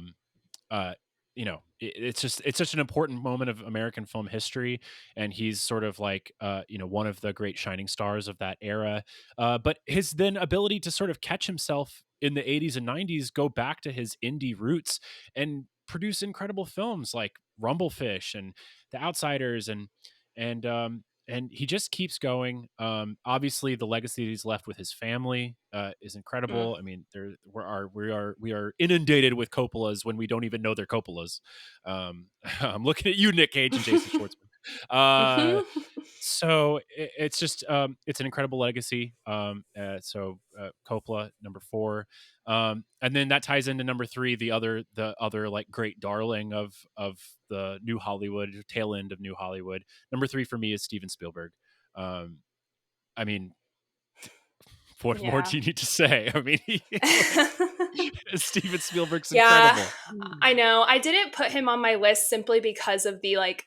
it's such an important moment of American film history, and he's sort of like, one of the great shining stars of that era. But his then ability to sort of catch himself in the 80s and 90s, go back to his indie roots, and produce incredible films like Rumblefish and The Outsiders, and he just keeps going. Obviously, the legacy that he's left with his family is Mm. incredible. I mean, we are inundated with Coppolas when we don't even know they're Coppolas. I'm looking at you, Nick Cage and Jason Schwartzman. Uh, Mhm. it's just it's an incredible legacy. Coppola number four, and then that ties into number three, the other like great darling of the new Hollywood, tail end of new Hollywood. Number three for me is Steven Spielberg. Um, I mean, what more Yeah. do you need to say? I mean, like, Steven Spielberg's Yeah, incredible. I know. I didn't put him on my list simply because of the like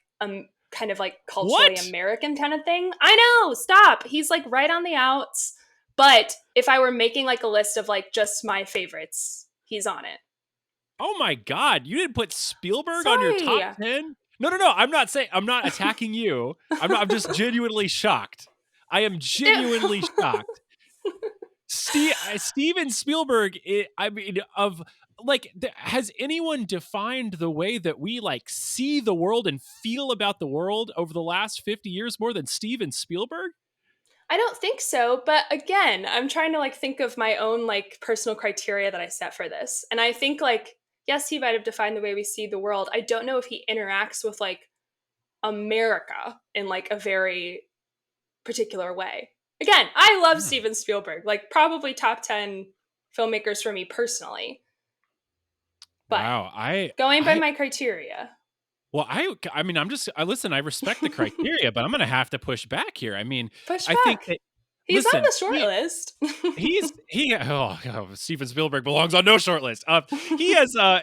kind of like culturally What? American kind of thing. I know. Stop. He's like right on the outs. But if I were making like a list of like just my favorites, he's on it. Oh my God! You didn't put Spielberg on your Sorry. top 10? No, no, no. I'm not attacking you. I'm just genuinely shocked. I am genuinely shocked. Steven Spielberg, I mean, has anyone defined the way that we like see the world and feel about the world over the last 50 years more than Steven Spielberg? I don't think so, but again, I'm trying to like think of my own like personal criteria that I set for this. And I think like yes, he might have defined the way we see the world. I don't know if he interacts with like America in like a very particular way. Again, I love Hmm. Steven Spielberg, like probably top 10 filmmakers for me personally. But Wow. going by I, my criteria, well, I mean, I listen, I respect the criteria, but I'm going to have to push back here. I mean, push I think back. that He's on listen, the short list. Steven Spielberg belongs on no short list. He has I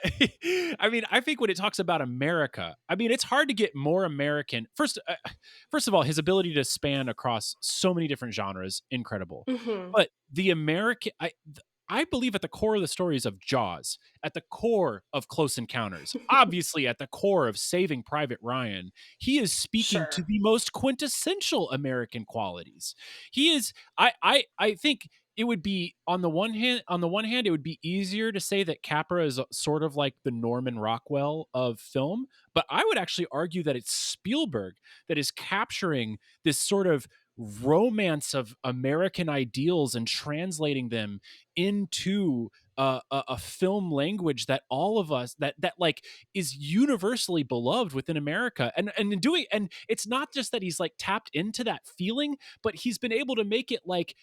mean, I think when it talks about America, I mean, it's hard to get more American. First of all, his ability to span across so many different genres, incredible. Hmm. But the American I believe at the core of the stories of Jaws, at the core of Close Encounters, obviously at the core of Saving Private Ryan, he is speaking to Sure. the most quintessential American qualities. He is I think it would be on the one hand it would be easier to say that Capra is sort of like the Norman Rockwell of film, but I would actually argue that it's Spielberg that is capturing this sort of romance of American ideals and translating them into a film language that all of us that like is universally beloved within America, and in doing, and it's not just that he's like tapped into that feeling, but he's been able to make it like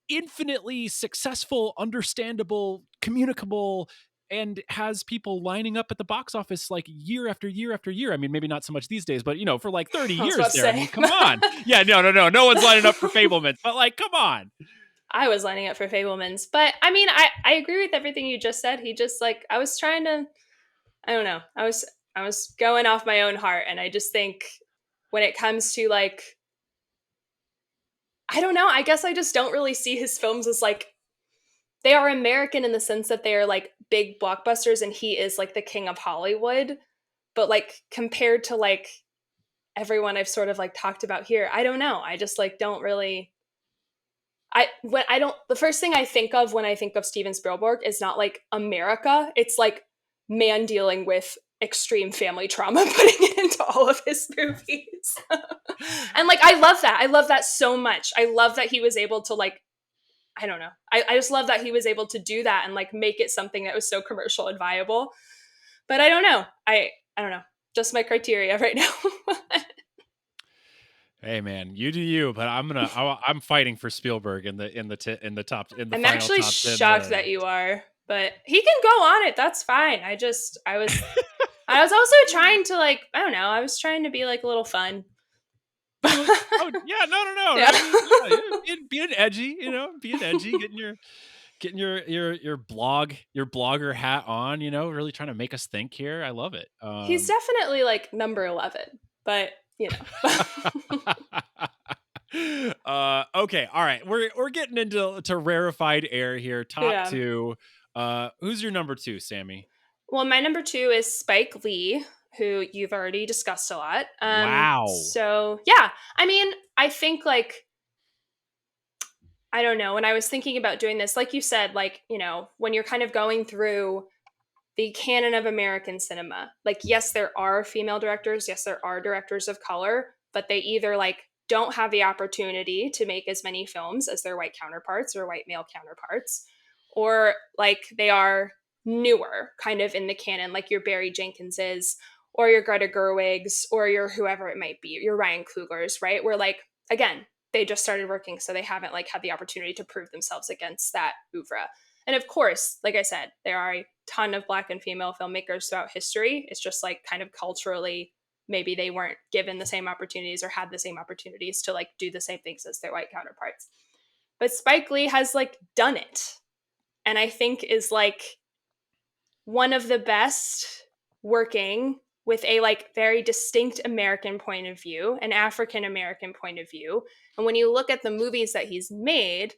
infinitely successful, understandable, communicable, and has people lining up at the box office like year after year after year. I mean, maybe not so much these days, but for like 30 I was years about to there. I say. mean, come on. Yeah, no one's lining up for Fablemans, but like, come on. I was lining up for Fablemans. But I mean, I agree with everything you just said. He just like I was trying to I don't know. I was going off my own heart, and I just think when it comes to like I don't know, I guess I just don't really see his films as like they are American in the sense that they are like big blockbusters and he is like the king of Hollywood. But like compared to like everyone I've sort of like talked about here, I don't know. I just like don't really I don't the first thing I think of when I think of Steven Spielberg is not like America. It's like man dealing with extreme family trauma putting it into all of his movies. And like I love that. I love that so much. I love that he was able to like I don't know. I just love that he was able to do that and like make it something that was so commercial and viable. But I don't know. I don't know. Just my criteria right now. Hey man, you do you, but I'm fighting for Spielberg in the I'm final actually top 10 shocked that list. you are, but he can go on it. That's fine. I was also trying to like, I don't know, I was trying to be like a little fun. Oh yeah, no. Yeah. I mean, yeah, being edgy, being edgy, getting your blogger hat on, really trying to make us think here. I love it. He's definitely like number 11, but you know. Okay, all right. We're getting into rarefied air here. Top Yeah. two. Who's your number two, Sammy? Well, my number 2 is Spike Lee, who you've already discussed a lot. Wow. So yeah, I mean, I think like I don't know, when I was thinking about doing this, like you said, like, when you're kind of going through the canon of American cinema, like, yes, there are female directors, yes, there are directors of color, but they either like don't have the opportunity to make as many films as their white counterparts or white male counterparts, or like they are newer kind of in the canon, like your Barry Jenkinses or your Greta Gerwigs or your whoever it might be, your Ryan Coogler's, right? Where like, again, they just started working, so they haven't like had the opportunity to prove themselves against that oeuvre. And of course, like I said, there are a ton of Black and female filmmakers throughout history. It's just like kind of culturally, maybe they weren't given the same opportunities or had the same opportunities to like do the same things as their white counterparts. But Spike Lee has like done it. And I think is like one of the best working with a like very distinct American point of view, an African American point of view. And when you look at the movies that he's made,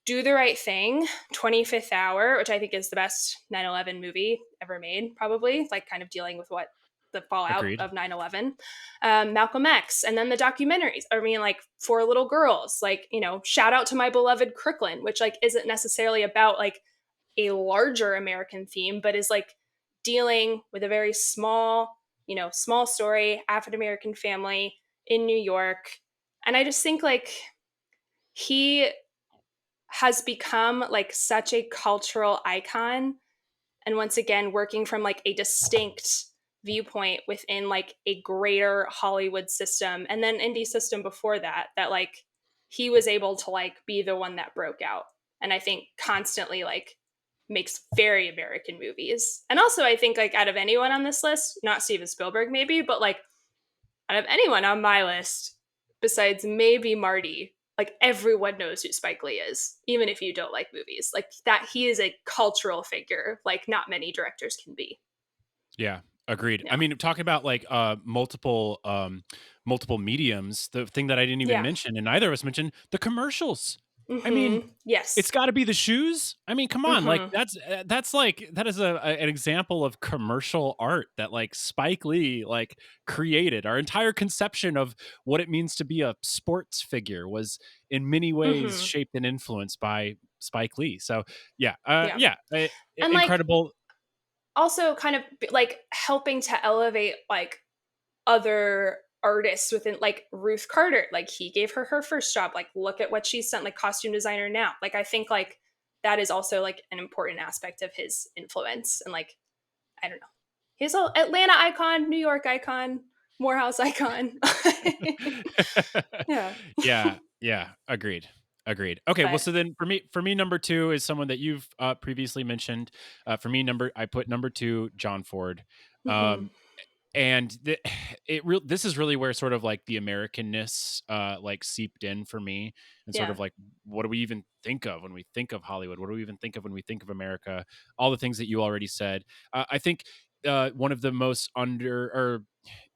Do the Right Thing, 25th Hour, which I think is the best 9/11 movie ever made, probably, like kind of dealing with what the fallout Agreed. of 9/11, Malcolm X, and then the documentaries. I mean, like For Little Girls, like, shout out to my beloved Crooklyn, which like isn't necessarily about like a larger American theme, but is like dealing with a very small, small story, African American family in New York. And I just think like he has become like such a cultural icon. And once again, working from like a distinct viewpoint within like a greater Hollywood system and then indie system before that, that like he was able to like be the one that broke out. And I think constantly like makes very American movies. And also I think like out of anyone on this list, not Steven Spielberg maybe, but like out of anyone on my list, besides maybe Marty, like everyone knows who Spike Lee is, even if you don't like movies. Like that, he is a cultural figure, like not many directors can be. Yeah, agreed. I Yeah. mean, talking about like multiple mediums, the thing that I didn't even Yeah. mention and neither of us mentioned, the commercials. I mean, it's Yes. got to be the shoes. I mean, come on, like Hmm. that's like that is an example of commercial art that like Spike Lee like created. Our entire conception of what it means to be a sports figure was in many ways Hmm. shaped and influenced by Spike Lee. So yeah, Yeah. And like incredible. also kind of like helping to elevate like other artists within, like Ruth Carter, like he gave her her first job, like look at what she's done, like costume designer now. Like I think like that is also like an important aspect of his influence. And like I don't know, he's a Atlanta icon, New York icon, Morehouse icon. Yeah. Yeah, yeah, agreed. Agreed. Okay, well, But so then for me, number two is someone that you've previously mentioned. For me, I put number two, John Ford. mhm. Um, and this is really where sort of like the Americanness like seeped in for me, and sort Yeah. of like what do we even think of when we think of Hollywood? What do we even think of when we think of America? All the things that you already said. I think one of the most under or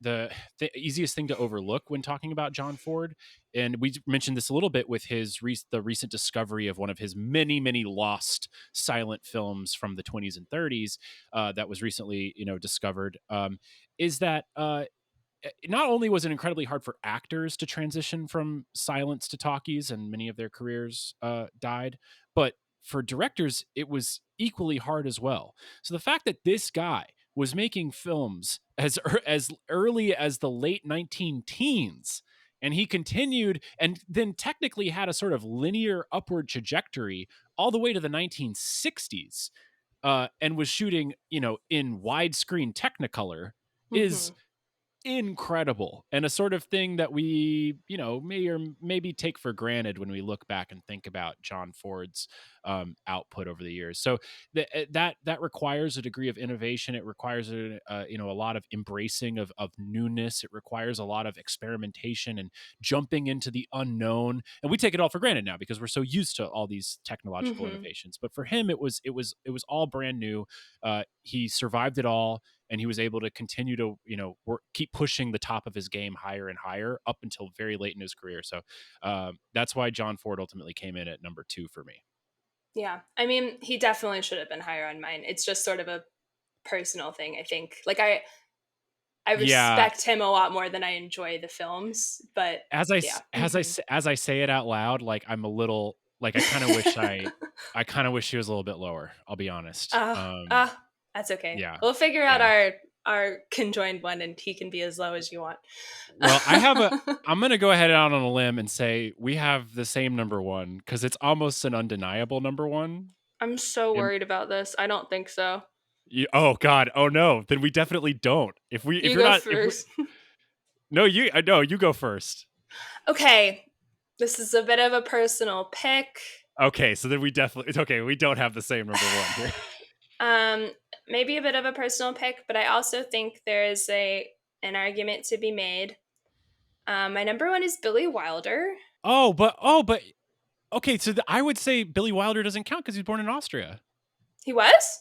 the easiest thing to overlook when talking about John Ford, and we mentioned this a little bit with the recent discovery of one of his many lost silent films from the 20s and 30s that was recently discovered. Is that not only was it incredibly hard for actors to transition from silence to talkies, and many of their careers died, but for directors, it was equally hard as well. So the fact that this guy was making films as early as the late 19 teens, and he continued and then technically had a sort of linear upward trajectory all the way to the 1960s, and was shooting, in widescreen Technicolor, is Mhm. incredible, and a sort of thing that we may or maybe take for granted when we look back and think about John Ford's output over the years. So that requires a degree of innovation. It requires a lot of embracing of newness. It requires a lot of experimentation and jumping into the unknown, and we take it all for granted now because we're so used to all these technological Mhm. innovations. But for him, it was all brand new. He survived it all, and he was able to continue to keep pushing the top of his game higher and higher up until very late in his career. So that's why John Ford ultimately came in at number two for me. Yeah. I mean, he definitely should have been higher on mine. It's just sort of a personal thing, I think. Like I Yeah, respect him a lot more than I enjoy the films, but yeah. Mhm. as I say it out loud, like I'm a little like I kind of wish he was a little bit lower. I'll be honest. Uh, uh, that's okay. Yeah, We'll figure out yeah. our conjoined one, and he can be as low as you want. Well, I'm gonna go ahead out on a limb and say we have the same number one because it's almost an undeniable number one. I'm so And worried about this. I don't think so. oh God, oh no, then we definitely don't. If You you're go not if we first. no you no you go first. Okay. This is a bit of a personal pick. Okay, so then we definitely it's okay. We don't have the same number one here. um, Maybe a bit of a personal pick, but I also think there is a an argument to be made. My number one is Billy Wilder. Oh, but okay. So I would say Billy Wilder doesn't count because he's born in Austria. He was?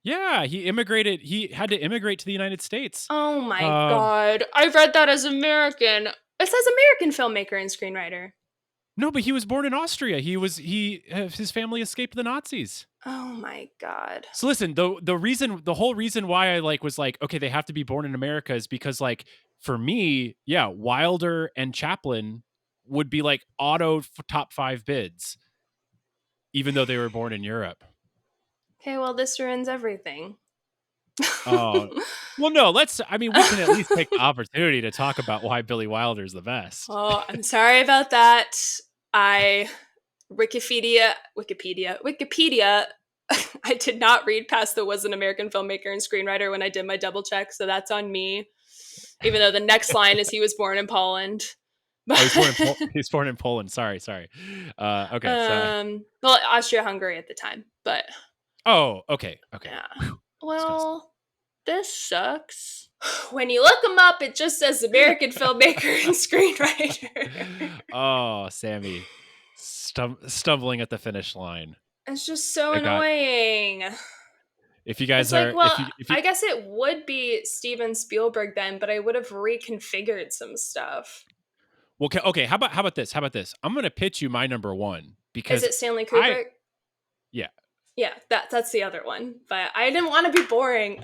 Yeah, he immigrated. He had to immigrate to the United States. Oh my Um, god. I read that as American. It says American filmmaker and screenwriter. no, but he was born in Austria. His family escaped the Nazis. Oh my god. So listen, the whole reason why I was like, okay, they have to be born in America is because like for me, yeah, Wilder and Chaplin would be like top five bids, even though they were born in Europe. Okay, well, this ruins everything. Oh, well, no, I mean, we can at least take the opportunity to talk about why Billy Wilder's the best. Oh, I'm sorry about that. I Wikipedia. I did not read past the was an American filmmaker and screenwriter when I did my double check, so that's on me. Even though the next line is he was born in Poland. But Oh, he's born in Poland. Sorry. Okay, so well, Austria-Hungary at the time, but oh, okay. yeah. Whew, disgusting. Well, this sucks. When you look him up, it just says American filmmaker and screenwriter. Oh, Sammie, stumbling at the finish line. It's just so I got. annoying. If you It's guys like, are, well, if you, I guess it would be Steven Spielberg then, but I would have reconfigured some stuff. well, okay. How about this? How about this? I'm gonna pitch you my number one Is because it Stanley I, Kubrick? yeah. Yeah, that's the other one. But I didn't want to be boring.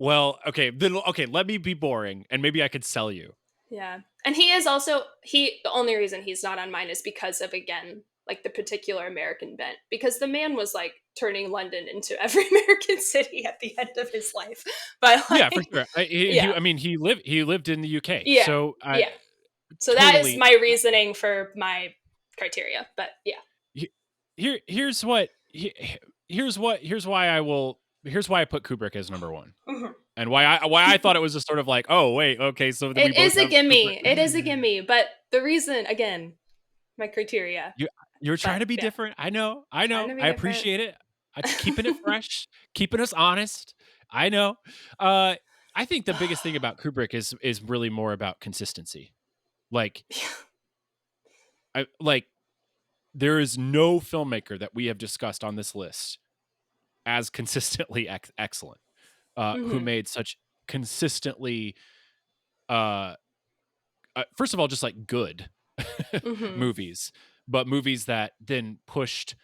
Well, okay, then okay, let me be boring and maybe I could sell you. Yeah. And he is also the only reason he's not on mine is because of, again, like the particular American bent. Because the man was like turning London into every American city at the end of his life. But Yeah, for like, sure. yeah. I mean, he lived in the UK, Yeah. so I Yeah. So that is totally. my reasoning for my criteria. But yeah. he- here's what here's why I put Kubrick as number one, Mhm. and why I thought it was just sort of like, oh wait, okay, so then we It both is a have gimme. It is a Kubrick. gimme. But the reason, again, my criteria. You you're trying But to be yeah, different. trying to be I different. appreciate it. Keeping it fresh, keeping us honest. I know. Uh, I think the biggest thing about Kubrick is really more about consistency. Like I like there is no filmmaker that we have discussed on this list as consistently excellent, who Hmm. made such consistently, uh, first of all, just like good Hmm. movies, but movies that then pushed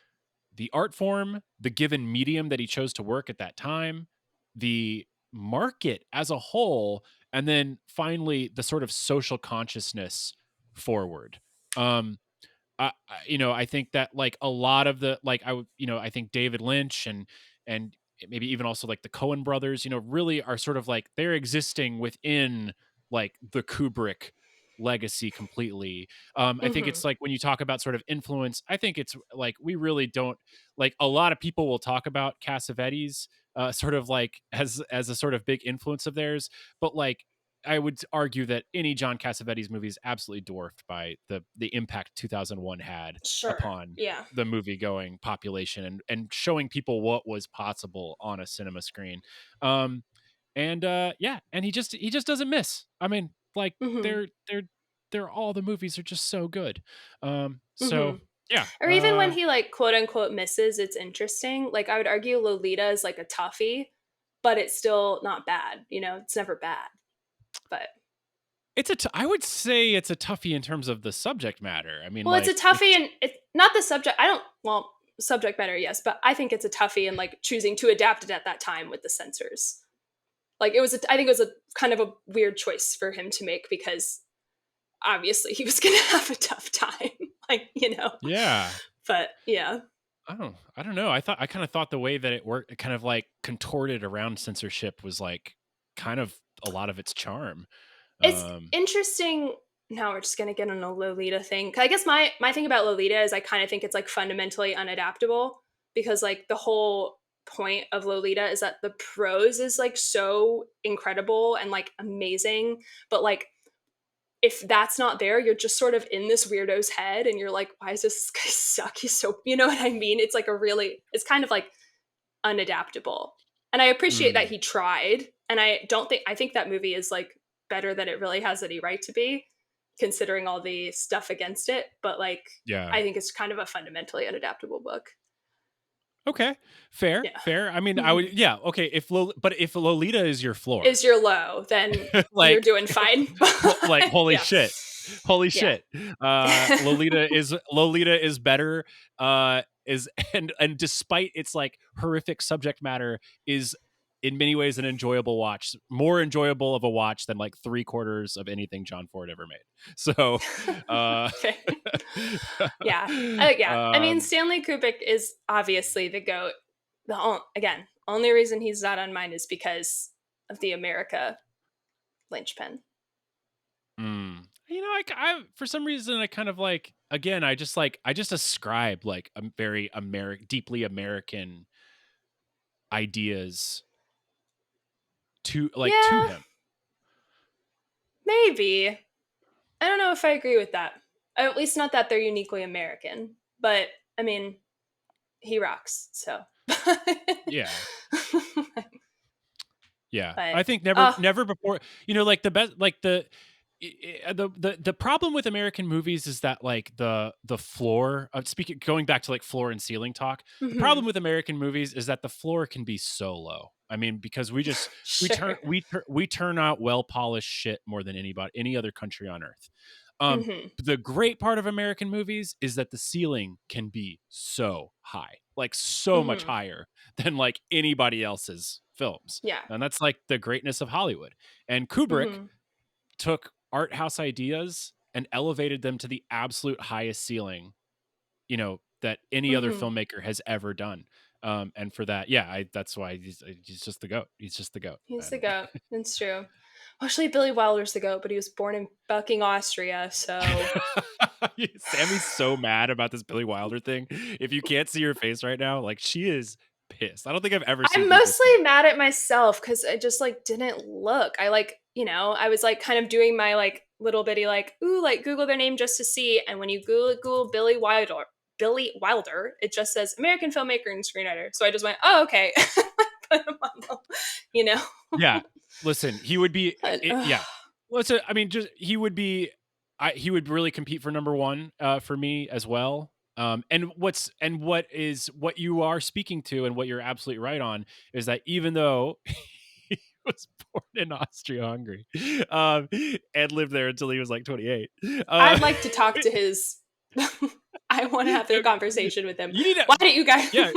the art form, the given medium that he chose to work at that time, the market as a whole, and then finally the sort of social consciousness forward. Um, I think that like a lot of the like I would, I think David Lynch and maybe even also like the Coen brothers, really are sort of like they're existing within like the Kubrick legacy completely. I think Hmm. it's like when you talk about sort of influence, I think it's like we really don't like a lot of people will talk about Cassavetes sort of like as a sort of big influence of theirs, but like I would argue that any John Cassavetes movie is absolutely dwarfed by the impact 2001 had Sure. upon Yeah. the movie going population and showing people what was possible on a cinema screen. Um, yeah, and he just doesn't miss. I mean, like Hmm. they're all the movies are just so good. Hmm. So yeah, Or even when he like quote unquote misses, it's interesting. Like I would argue Lolita is like a toughie, but it's still not bad. It's never bad. But I would say it's a toughie in terms of the subject matter. I mean, well, it's a like toughie, and it's not the subject. I don't. Well, subject matter, yes, but I think it's a toughie in like choosing to adapt it at that time with the censors. Like it was, I think it was a kind of a weird choice for him to make because obviously he was going to have a tough time. like. yeah. But yeah, I don't know. I kind of thought the way that it worked, it kind of like contorted around censorship was like kind of a lot of its charm. it's Um, interesting. Now we're just gonna get on a Lolita thing. 'Cause I guess my thing about Lolita is I kind of think it's like fundamentally unadaptable because like the whole point of Lolita is that the prose is like so incredible and like amazing, but like if that's not there, you're just sort of in this weirdo's head and you're like, why does this guy suck? He's so, you know what I mean? It's like it's kind of like unadaptable. And I appreciate that mm, he tried. And I think that movie is like better than it really has any right to be, considering all the stuff against it. But like, yeah. I think it's kind of a fundamentally unadaptable book. Okay. Fair. Yeah. Fair. I mean, I Mhm. would. Yeah. Okay. But if Lolita is your floor, Is your low, then you're like, doing fine. like holy Yeah. shit, holy Yeah. shit. Lolita is better. Is and despite its like horrific subject matter, is in many ways an enjoyable watch, more enjoyable of a watch than like three-quarters of anything John Ford ever made. So, uh, Okay. Yeah. Yeah. I mean, um, Stanley Kubrick is obviously the goat. Again, only reason he's not on mine is because of the America linchpin. for some reason I kind of like again I just ascribe like a very American, deeply American ideas to Yeah, him. maybe. I don't know if I agree with that. At least not that they're uniquely American. But I mean, he rocks. So, Yeah. Yeah, but I think oh, never before. Like the best, like the problem with American movies is that like the floor. Speaking going back to like floor and ceiling talk, the problem mhm. with American movies is that the floor can be so low. I mean, because Sure. we turn out well polished shit more than any other country on earth. Hmm. The great part of American movies is that the ceiling can be so high, like so much Hmm. higher than like anybody else's films. Yeah. And that's like the greatness of Hollywood. And Kubrick Hmm. took art house ideas and elevated them to the absolute highest ceiling, that any other Hmm. filmmaker has ever done. And for that, yeah, that's why he's just the goat. He's just the goat. He's the And goat. It's true. Actually, Billy Wilder's the goat, but he was born in fucking Austria, so Sammy's so mad about this Billy Wilder thing. If you can't see her face right now, like she is pissed. I don't think I've ever seen I'm people mostly so mad at myself because I just like didn't look. I like, I was like kind of doing my like little bitty like, ooh, like Google their name just to see. And when you Google Billy Wilder, it just says American filmmaker and screenwriter. So I just went, oh, okay. Put him on you know. yeah. Listen, he would be But, yeah. Listen, I mean, just he would really compete for number one for me as well. And what you are speaking to, and what you're absolutely right on, is that even though he was born in Austria-Hungary, and lived there until he was like 28, I'd like to talk to his. I want to have the okay, conversation with him. you need to, Why don't you guys? yeah,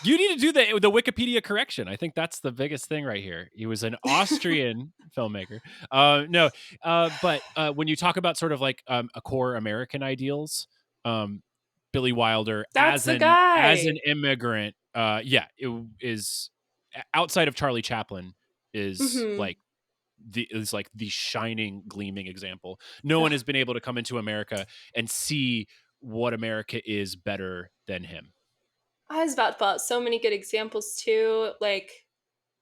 you need to do the Wikipedia correction. I think that's the biggest thing right here. He was an Austrian filmmaker. No, but when you talk about sort of like a core American ideals, Billy Wilder That's the as guy. an immigrant, yeah, outside of Charlie Chaplin is Hmm. like the shining, gleaming example. No one has been able to come into America and see what America is better than him. I was about to pull out so many good examples too, like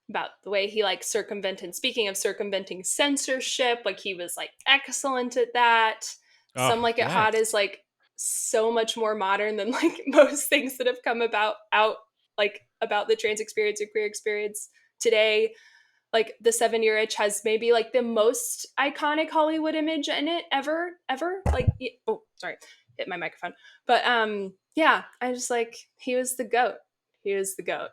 about the way he like circumvented. Speaking of circumventing censorship, like he was like excellent at that. Oh Some Like It yes. Hot is like so much more modern than like most things that have come about out like about the trans experience or queer experience today. Like the 7 Year Itch has maybe like the most iconic Hollywood image in it ever. Like, oh, sorry, hit my microphone. But yeah, I just like he was the goat. He was the goat.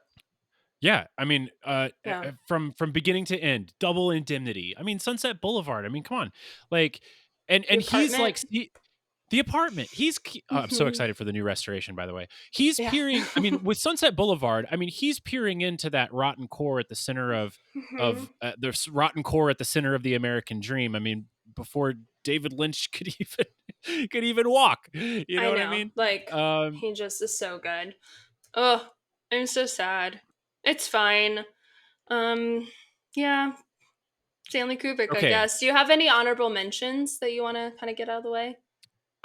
Yeah, I mean, Yeah. from beginning to end, Double Indemnity. I mean, Sunset Boulevard. I mean, come on, like, The and he's Apartment. like the apartment. I'm so Hmm. excited for the new restoration. By the way, he's Yeah. peering. I mean, with Sunset Boulevard, I mean, he's peering into that rotten core at the center Hmm. of rotten core at the center of the American dream. I mean, before David Lynch could even walk. You know I what I know. mean? Like Um, he just is so good. Oh, I'm so sad. It's fine. Um, yeah, Stanley Kubrick, I okay, guess. Do you have any honorable mentions that you want to kind of get out of the way?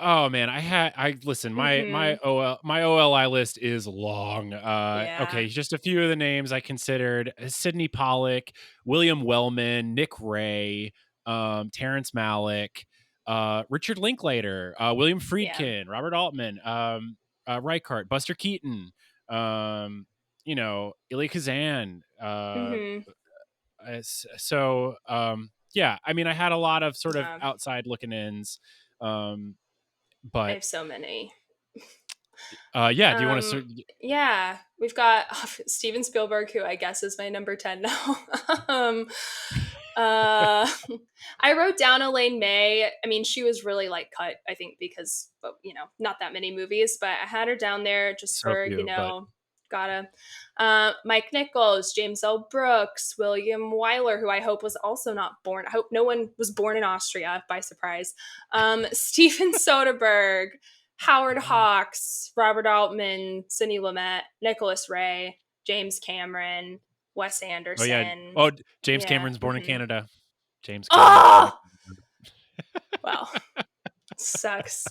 oh man, I listen, Mm-hmm. my OLI list is long. Yeah. Okay, just a few of the names I considered: Sidney Pollack, William Wellman, Nick Ray, Terrence Malick, Richard Linklater, William Yeah. Friedkin, Robert Altman, Reichardt, Buster Keaton, Elia Kazan. Mm-hmm. Yeah, I mean, I had a lot of sort of Yeah. outside looking ins. Um, I but have so many. yeah, do you want to? Yeah, we've got Steven Spielberg, who I guess is my number 10 now. um, uh, I wrote down Elaine May. I mean, she was really like cut, I think, because, not that many movies, but I had her down there just So for, few, but gotta. Mike Nichols, James L. Brooks, William Wyler, who I hope was also not born. I hope no one was born in Austria by surprise. Steven Soderbergh, Howard Hawks, Robert Altman, Sidney Lumet, Nicholas Ray, James Cameron, Wes oh yeah, Anderson. James Yeah. Cameron's born in Hmm. Canada. James Cameron's born in Oh, wow. Sucks.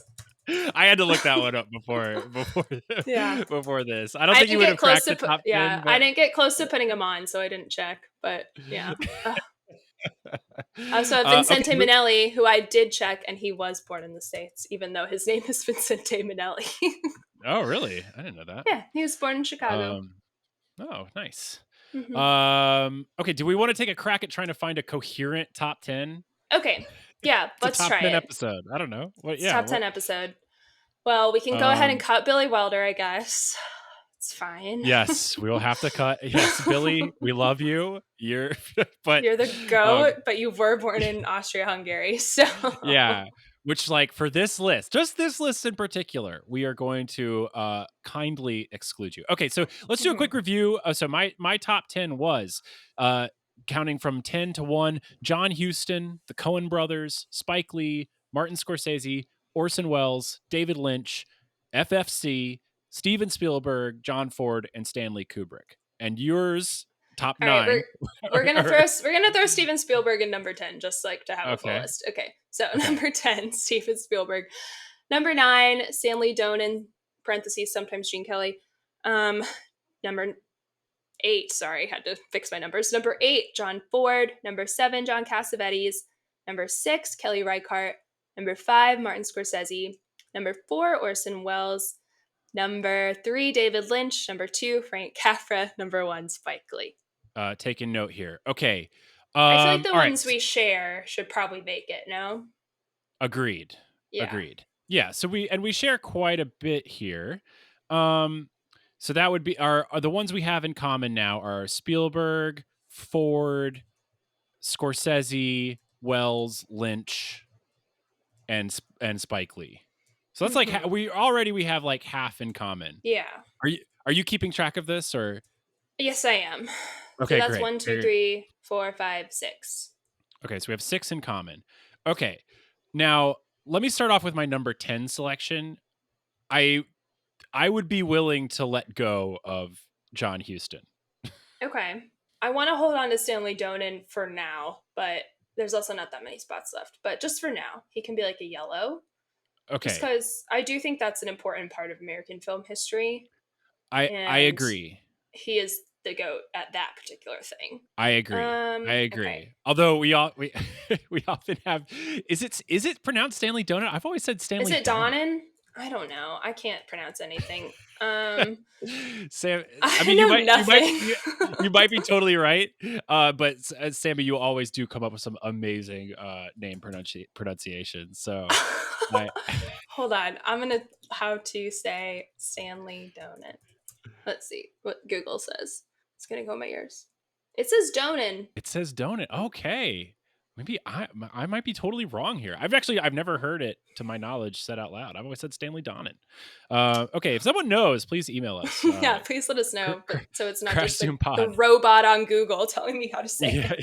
Canada. I had to look that one up before Yeah. before this. I don't I think you didn't would get have close cracked to the top yeah, 10, I but didn't get close to putting him on, so I didn't check. But yeah. I also have okay, Vincente Minnelli, who I did check, and he was born in the States, even though his name is Vincente Minnelli. Oh, really? I didn't know that. Yeah, he was born in Chicago. Um, oh, nice. Hmm. Okay, do we wanna take a crack at trying to find a coherent top 10? Okay. Yeah, It's a let's top try 10 it. episode. I don't know. What It's yeah, top 10 what episode. Well, we can go ahead and um cut Billy Wilder, I guess. It's fine. yes, we will have to cut. Yes, Billy, we love you. You're but You're the um goat, but you were born in Austria-Hungary, so yeah, which like for this list, just this list in particular, we are going to kindly exclude you. Okay, so let's do a quick Mhm. review. So my top 10 was uh counting from 10 to 1, John Huston, the Coen brothers, Spike Lee, Martin Scorsese, Orson Welles, David Lynch, FFC, Steven Spielberg, John Ford, and Stanley Kubrick. And yours top All right, 9 we're gonna are- throw we're gonna throw Steven Spielberg in number 10, just like to have a full okay. list. Okay, so Okay. number 10, Steven Spielberg. Number 9, Stanley Donen (parentheses sometimes Gene Kelly). Um, number 8, sorry, had to fix my numbers. Number 8, John Ford. Number 7, John Cassavetes. Number 6, Kelly Reichardt. Number 5, Martin Scorsese. Number 4, Orson Welles. Number 3, David Lynch. Number 2, Frank Capra. Number 1, Spike Lee. Taking note here. Okay. I feel like the All right. ones we share should probably make it, no? Agreed. Yeah. Agreed. Yeah. So we share quite a bit here. Um, so that would be are the ones we have in common now are Spielberg, Ford, Scorsese, Wells, Lynch, and Spike Lee. So that's like Hmm. we have like half in common. Yeah. Are you keeping track of this or? Yes, I am. So Okay, that's great. one, two, Great. three, 4, 5, 6. Okay, so we have 6 in common. Okay. Now, let me start off with my number 10 selection. I I would be willing to let go of John Huston. Okay. I want to hold on to Stanley Donen for now, but there's also not that many spots left. But just for now, he can be like a yellow. Just Okay. because I do think that's an important part of American film history. I And agree. he is the GOAT at that particular thing. I agree. I Okay. agree. Although we we often have is it pronounced Stanley Donut? I've always said Is Stanley it Donut. Donen? I don't know. I can't pronounce anything. Um, Sam, I I mean, know nothing. you might be totally right. But Sammy, you always do come up with some amazing name pronunciations. So I Hold on. I'm gonna how to say Stanley Donut. Let's see what Google says. It's gonna go in my ears. It says Donen. it says donut. Okay. Maybe I might be totally wrong here. I've never heard it to my knowledge said out loud. I've always said Stanley Donen. Okay, if someone knows, please email us. Yeah, please let us know. But so it's not just the CrashZoomPod. robot on Google telling me how to say Yeah.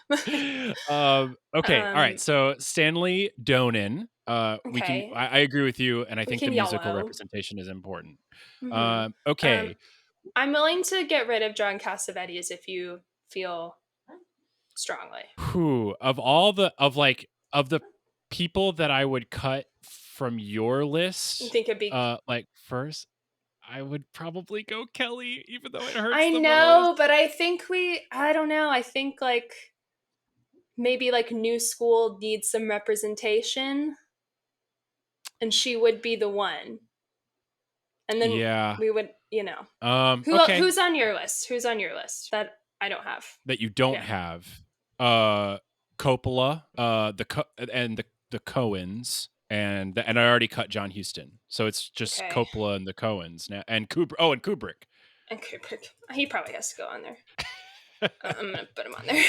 it. Okay. All right. um. So Stanley Donen. We can. Okay. I agree with you, and I We think the can musical yellow. representation is important. Hmm. Okay. I'm willing to get rid of John Cassavetes if you feel strongly. Who of all the of the people that I would cut from your You list, think it'd be like first, I would probably go Kelly, even though it hurts I the most. know, but I think I don't know. I think like maybe like new school needs some representation and she would be the one. And then Yeah. we would, Okay. who's on your list? Who's on your list that I don't have? That you don't Yeah. have. Coppola, the Coens, and I already cut John Huston, so it's just Okay. Coppola and the Coens now, and Kubrick. Oh, and Kubrick. And Kubrick. He probably has to go on there. I'm gonna put him on there.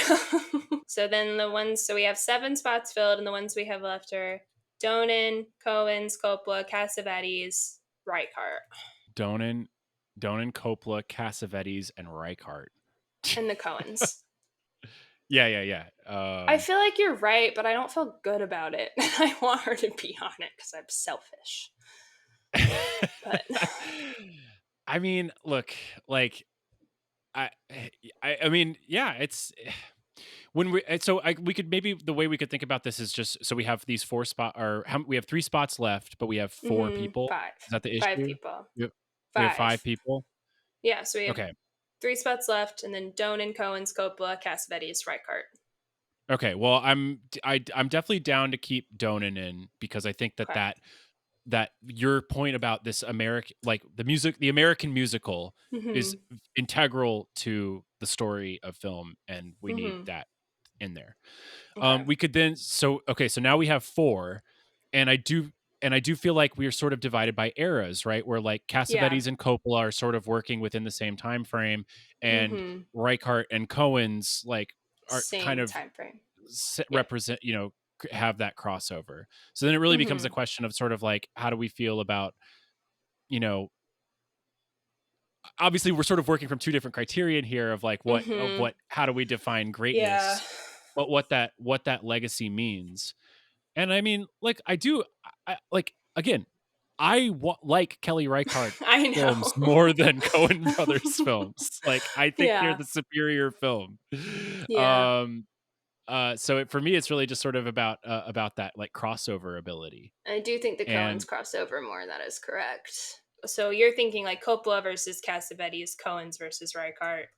So then so we have 7 spots filled, and the ones we have left are Donen, Cohen's, Coppola, Cassavetes, Reichardt, Donen, Coppola, Cassavetes, and Reichardt. and the Coens. Yeah. I feel like you're right, but I don't feel good about it. I want her to be on it because I'm selfish. But I mean, look, like I, I mean, yeah, it's when we could maybe the way we could think about this is just so we have these 4 we have 3 spots left, but we have 4 people. 5. Is that the 5 issue? people. We have 5 5. people. Yeah, so we have Okay. 3 spots left, and then Donen, Cohen's, Coppola, Cassavetes, Reichardt. Okay. Well, I'm definitely down to keep Donan in because I think Okay. that that your point about this American, like the American musical is Mhm. integral to the story of film, and we need Mhm. that in there. Okay. We could then so now we have 4, and I do feel like we are sort of divided by eras, right? Where like Yeah. Cassavetes and Coppola are sort of working within the same time frame, and Mhm. Reichardt and Cohen's like are kind Same of time frame. Yeah. represent, have that crossover. So then it really becomes a Mhm. question of sort of like, how do we feel about, you know, obviously we're sort of working from two different criterion here of like Mhm. how do we define Yeah. greatness, but what that legacy means. And I mean, like I do, like again, like Kelly Reichardt I films know. more than Coen Brothers films. Like I think they're Yeah. the superior film. Yeah. Um, so for me, it's really just sort of about that like crossover ability. I do think the Coens And cross over more, that is correct. So you're thinking like Coppola versus Cassavetes, Coens versus Reichardt.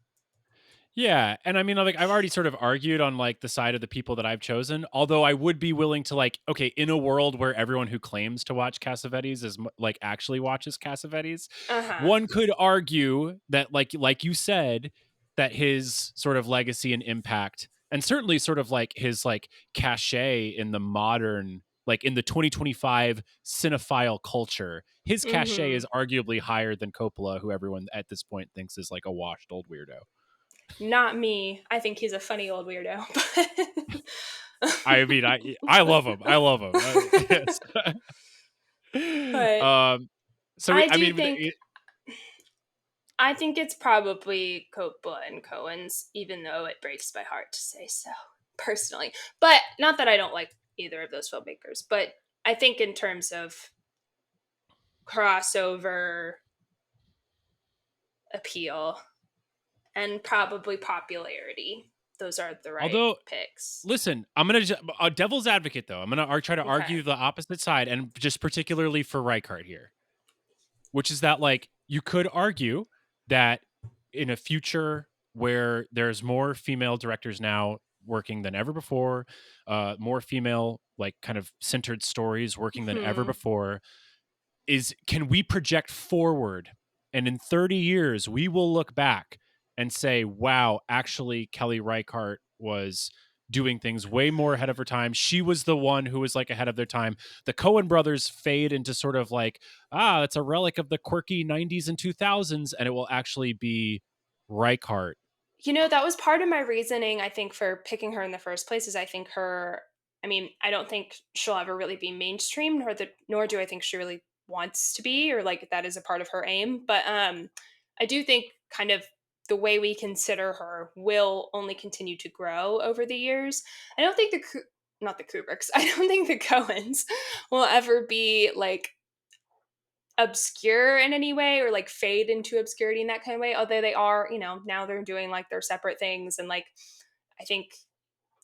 yeah, and I mean, like, I've already sort of argued on like the side of the people that I've chosen. Although I would be willing to like, okay, in a world where everyone who claims to watch Cassavetes like actually watches Cassavetes, Uh-huh. one could argue that, like you said, that his sort of legacy and impact, and certainly sort of like his like cachet in the modern, like in the 2025 cinephile culture, his cachet is Mhm. arguably higher than Coppola, who everyone at this point thinks is like a washed old weirdo. Not me. I think he's a funny old weirdo. I mean, I love him. I love him. Yes. But um, so I I do mean, think I think it's probably Coppola and Cohen's, even though it breaks my heart to say so, personally. But not that I don't like either of those filmmakers, but I think in terms of crossover appeal and probably popularity, those are the right although, picks. listen, I'm gonna devil's advocate though. I'm gonna try to Okay. argue the opposite side, and just particularly for Reichardt here, which is that like you could argue that in a future where there's more female directors now working than ever before, more female like kind of centered stories working than ever Hmm. before, is can we project forward, and in 30 years we will look back and say, wow, actually Kelly Reichardt was doing things way more ahead of her time. She was the one who was like ahead of their time. The Coen brothers fade into sort of like, it's a relic of the quirky 90s and 2000s, and it will actually be Reichardt. That was part of my reasoning, I think, for picking her in the first place. Is I think her. I mean, I don't think she'll ever really be mainstream, nor do I think she really wants to be, or like that is a part of her aim. But I do think kind of the way we consider her will only continue to grow over the years. I don't think not the Kubricks. I don't think the Coens will ever be like obscure in any way or like fade into obscurity in that kind of way, although they are, now they're doing like their separate things, and like I think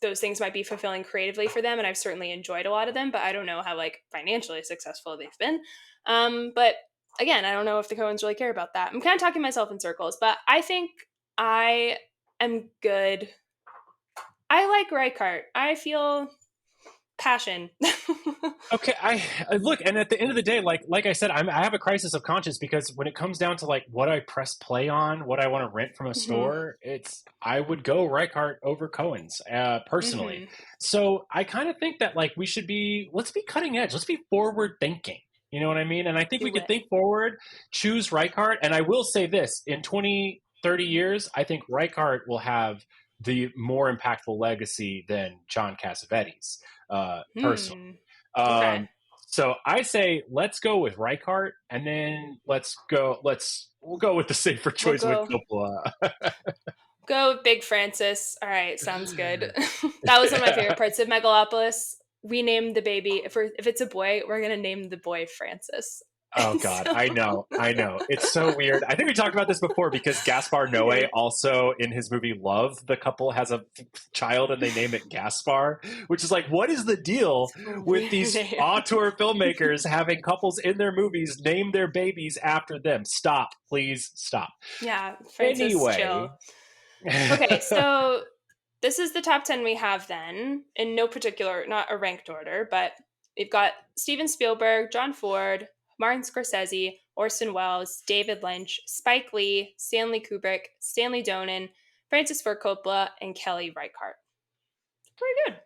those things might be fulfilling creatively for them, and I've certainly enjoyed a lot of them, but I don't know how like financially successful they've been. But again, I don't know if the Coens really care about that. I'm kind of talking myself in circles, but I think I am good. I like Reichardt. I feel passion. Okay, I look, and at the end of the day, like I said, I have a crisis of conscience because when it comes down to like what I press play on, what I want to rent from a Hmm. store, I would go Reichardt over Cohen's, personally. Hmm. So I kind of think that like let's be cutting edge, let's be forward thinking. You know what I mean? And I think we Do could it. think forward, choose Reichardt, and I will say this: in 20, 30 years, I think Reichardt will have the more impactful legacy than John Cassavetes, personally. Hmm. Okay. Um, so I say let's go with Reichardt, and then we'll go with the safer We'll choice with go. Coppola. Go Big Francis. All right, sounds good. That was one of my favorite parts of Megalopolis. We named the baby. If it's a boy, we're gonna name the boy Francis. Oh And God, so I know. It's so weird. I think we talked about this before because Gaspar we Noé did. also in his movie Love, the couple has a child and they name it Gaspar, which is like, what is the deal It's a with weird these name. auteur filmmakers having couples in their movies name their babies after them? Stop, please stop. Yeah, Francis, chill. Anyway, Okay, so this is the top 10 we have then, in no particular, not a ranked order, but we've got Steven Spielberg, John Ford, Martin Scorsese, Orson Welles, David Lynch, Spike Lee, Stanley Kubrick, Stanley Donen, Francis Ford Coppola, and Kelly Reichardt. Pretty good.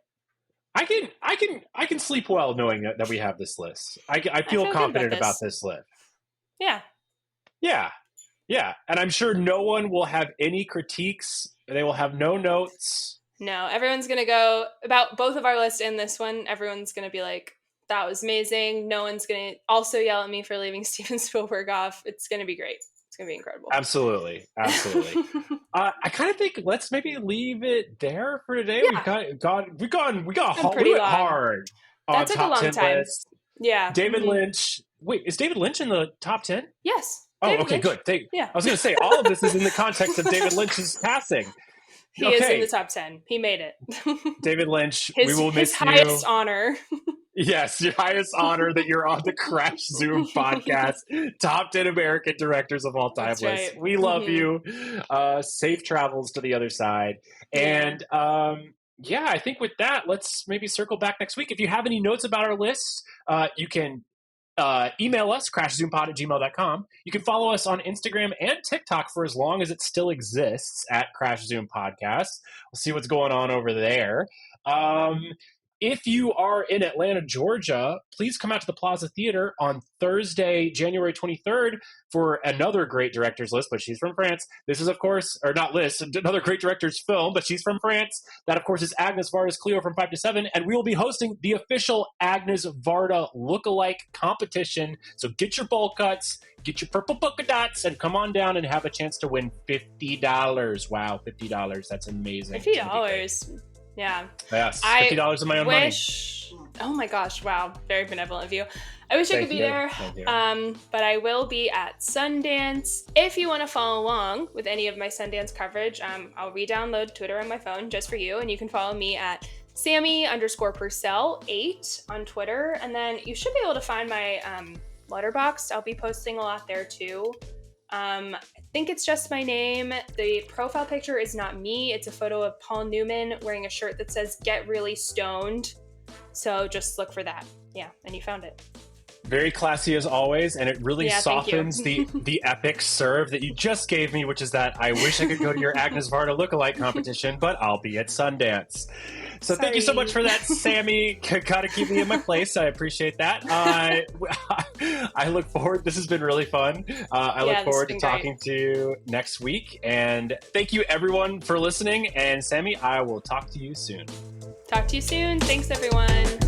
I can sleep well knowing that we have this list. I feel feel good confident about about this. this list. Yeah. Yeah. Yeah. And I'm sure no one will have any critiques. They will have no notes. No, everyone's going to go about both of our lists and this one. Everyone's going to be like, that was amazing. No one's going to also yell at me for leaving Steven Spielberg off. It's going to be great. It's going to be incredible. Absolutely. I kind of think let's maybe leave it there for today. Yeah. We got pretty went long. hard on That took a top long 10 time. list. Yeah. David Lynch. Wait, is David Lynch in the top 10? Yes. Oh, David okay, Lynch. good. Yeah. I was going to say, all of this is in the context of David Lynch's passing. He is in the top 10. He made it. David Lynch, we will miss his highest honor. Yes, your highest honor that you're on the Crash Zoom podcast, top 10 American directors of all time That's list. right. We love you. Safe travels to the other side. And yeah, I think with that, let's maybe circle back next week. If you have any notes about our list, you can email us, crashzoompod at gmail.com. You can follow us on Instagram and TikTok for as long as it still exists at Crash Zoom Podcast. We'll see what's going on over there. If you are in Atlanta, Georgia, please come out to the Plaza Theater on Thursday, January 23rd for another great director's list, but she's from France. This is, of course, or not list, another great director's film, but she's from France. That, of course, is Agnes Varda's Cleo from 5 to 7, and we will be hosting the official Agnes Varda lookalike competition. So get your bowl cuts, get your purple polka dots, and come on down and have a chance to win $50. Wow, $50. That's amazing. $50. Yeah. Yes, $50 of my own money. Oh my gosh, wow. Very benevolent of you. I wish I could be there, but I will be at Sundance. If you want to follow along with any of my Sundance coverage, I'll re-download Twitter on my phone just for you, and you can follow me at Sammie_Purcell8 on Twitter, and then you should be able to find my Letterboxd. I'll be posting a lot there too. I think it's just my name. The profile picture is not me. It's a photo of Paul Newman wearing a shirt that says "Get Really Stoned." So just look for that. Yeah, and you found it. Very classy as always, and it really softens the epic serve that you just gave me, which is that I wish I could go to your Agnes Varda lookalike competition, but I'll be at Sundance. So Thank you so much for that, Sammie. Gotta keep me in my place. I appreciate that. I look forward. This has been really fun. I look forward to talking to you next week. And thank you, everyone, for listening. And Sammie, I will talk to you soon. Talk to you soon. Thanks, everyone.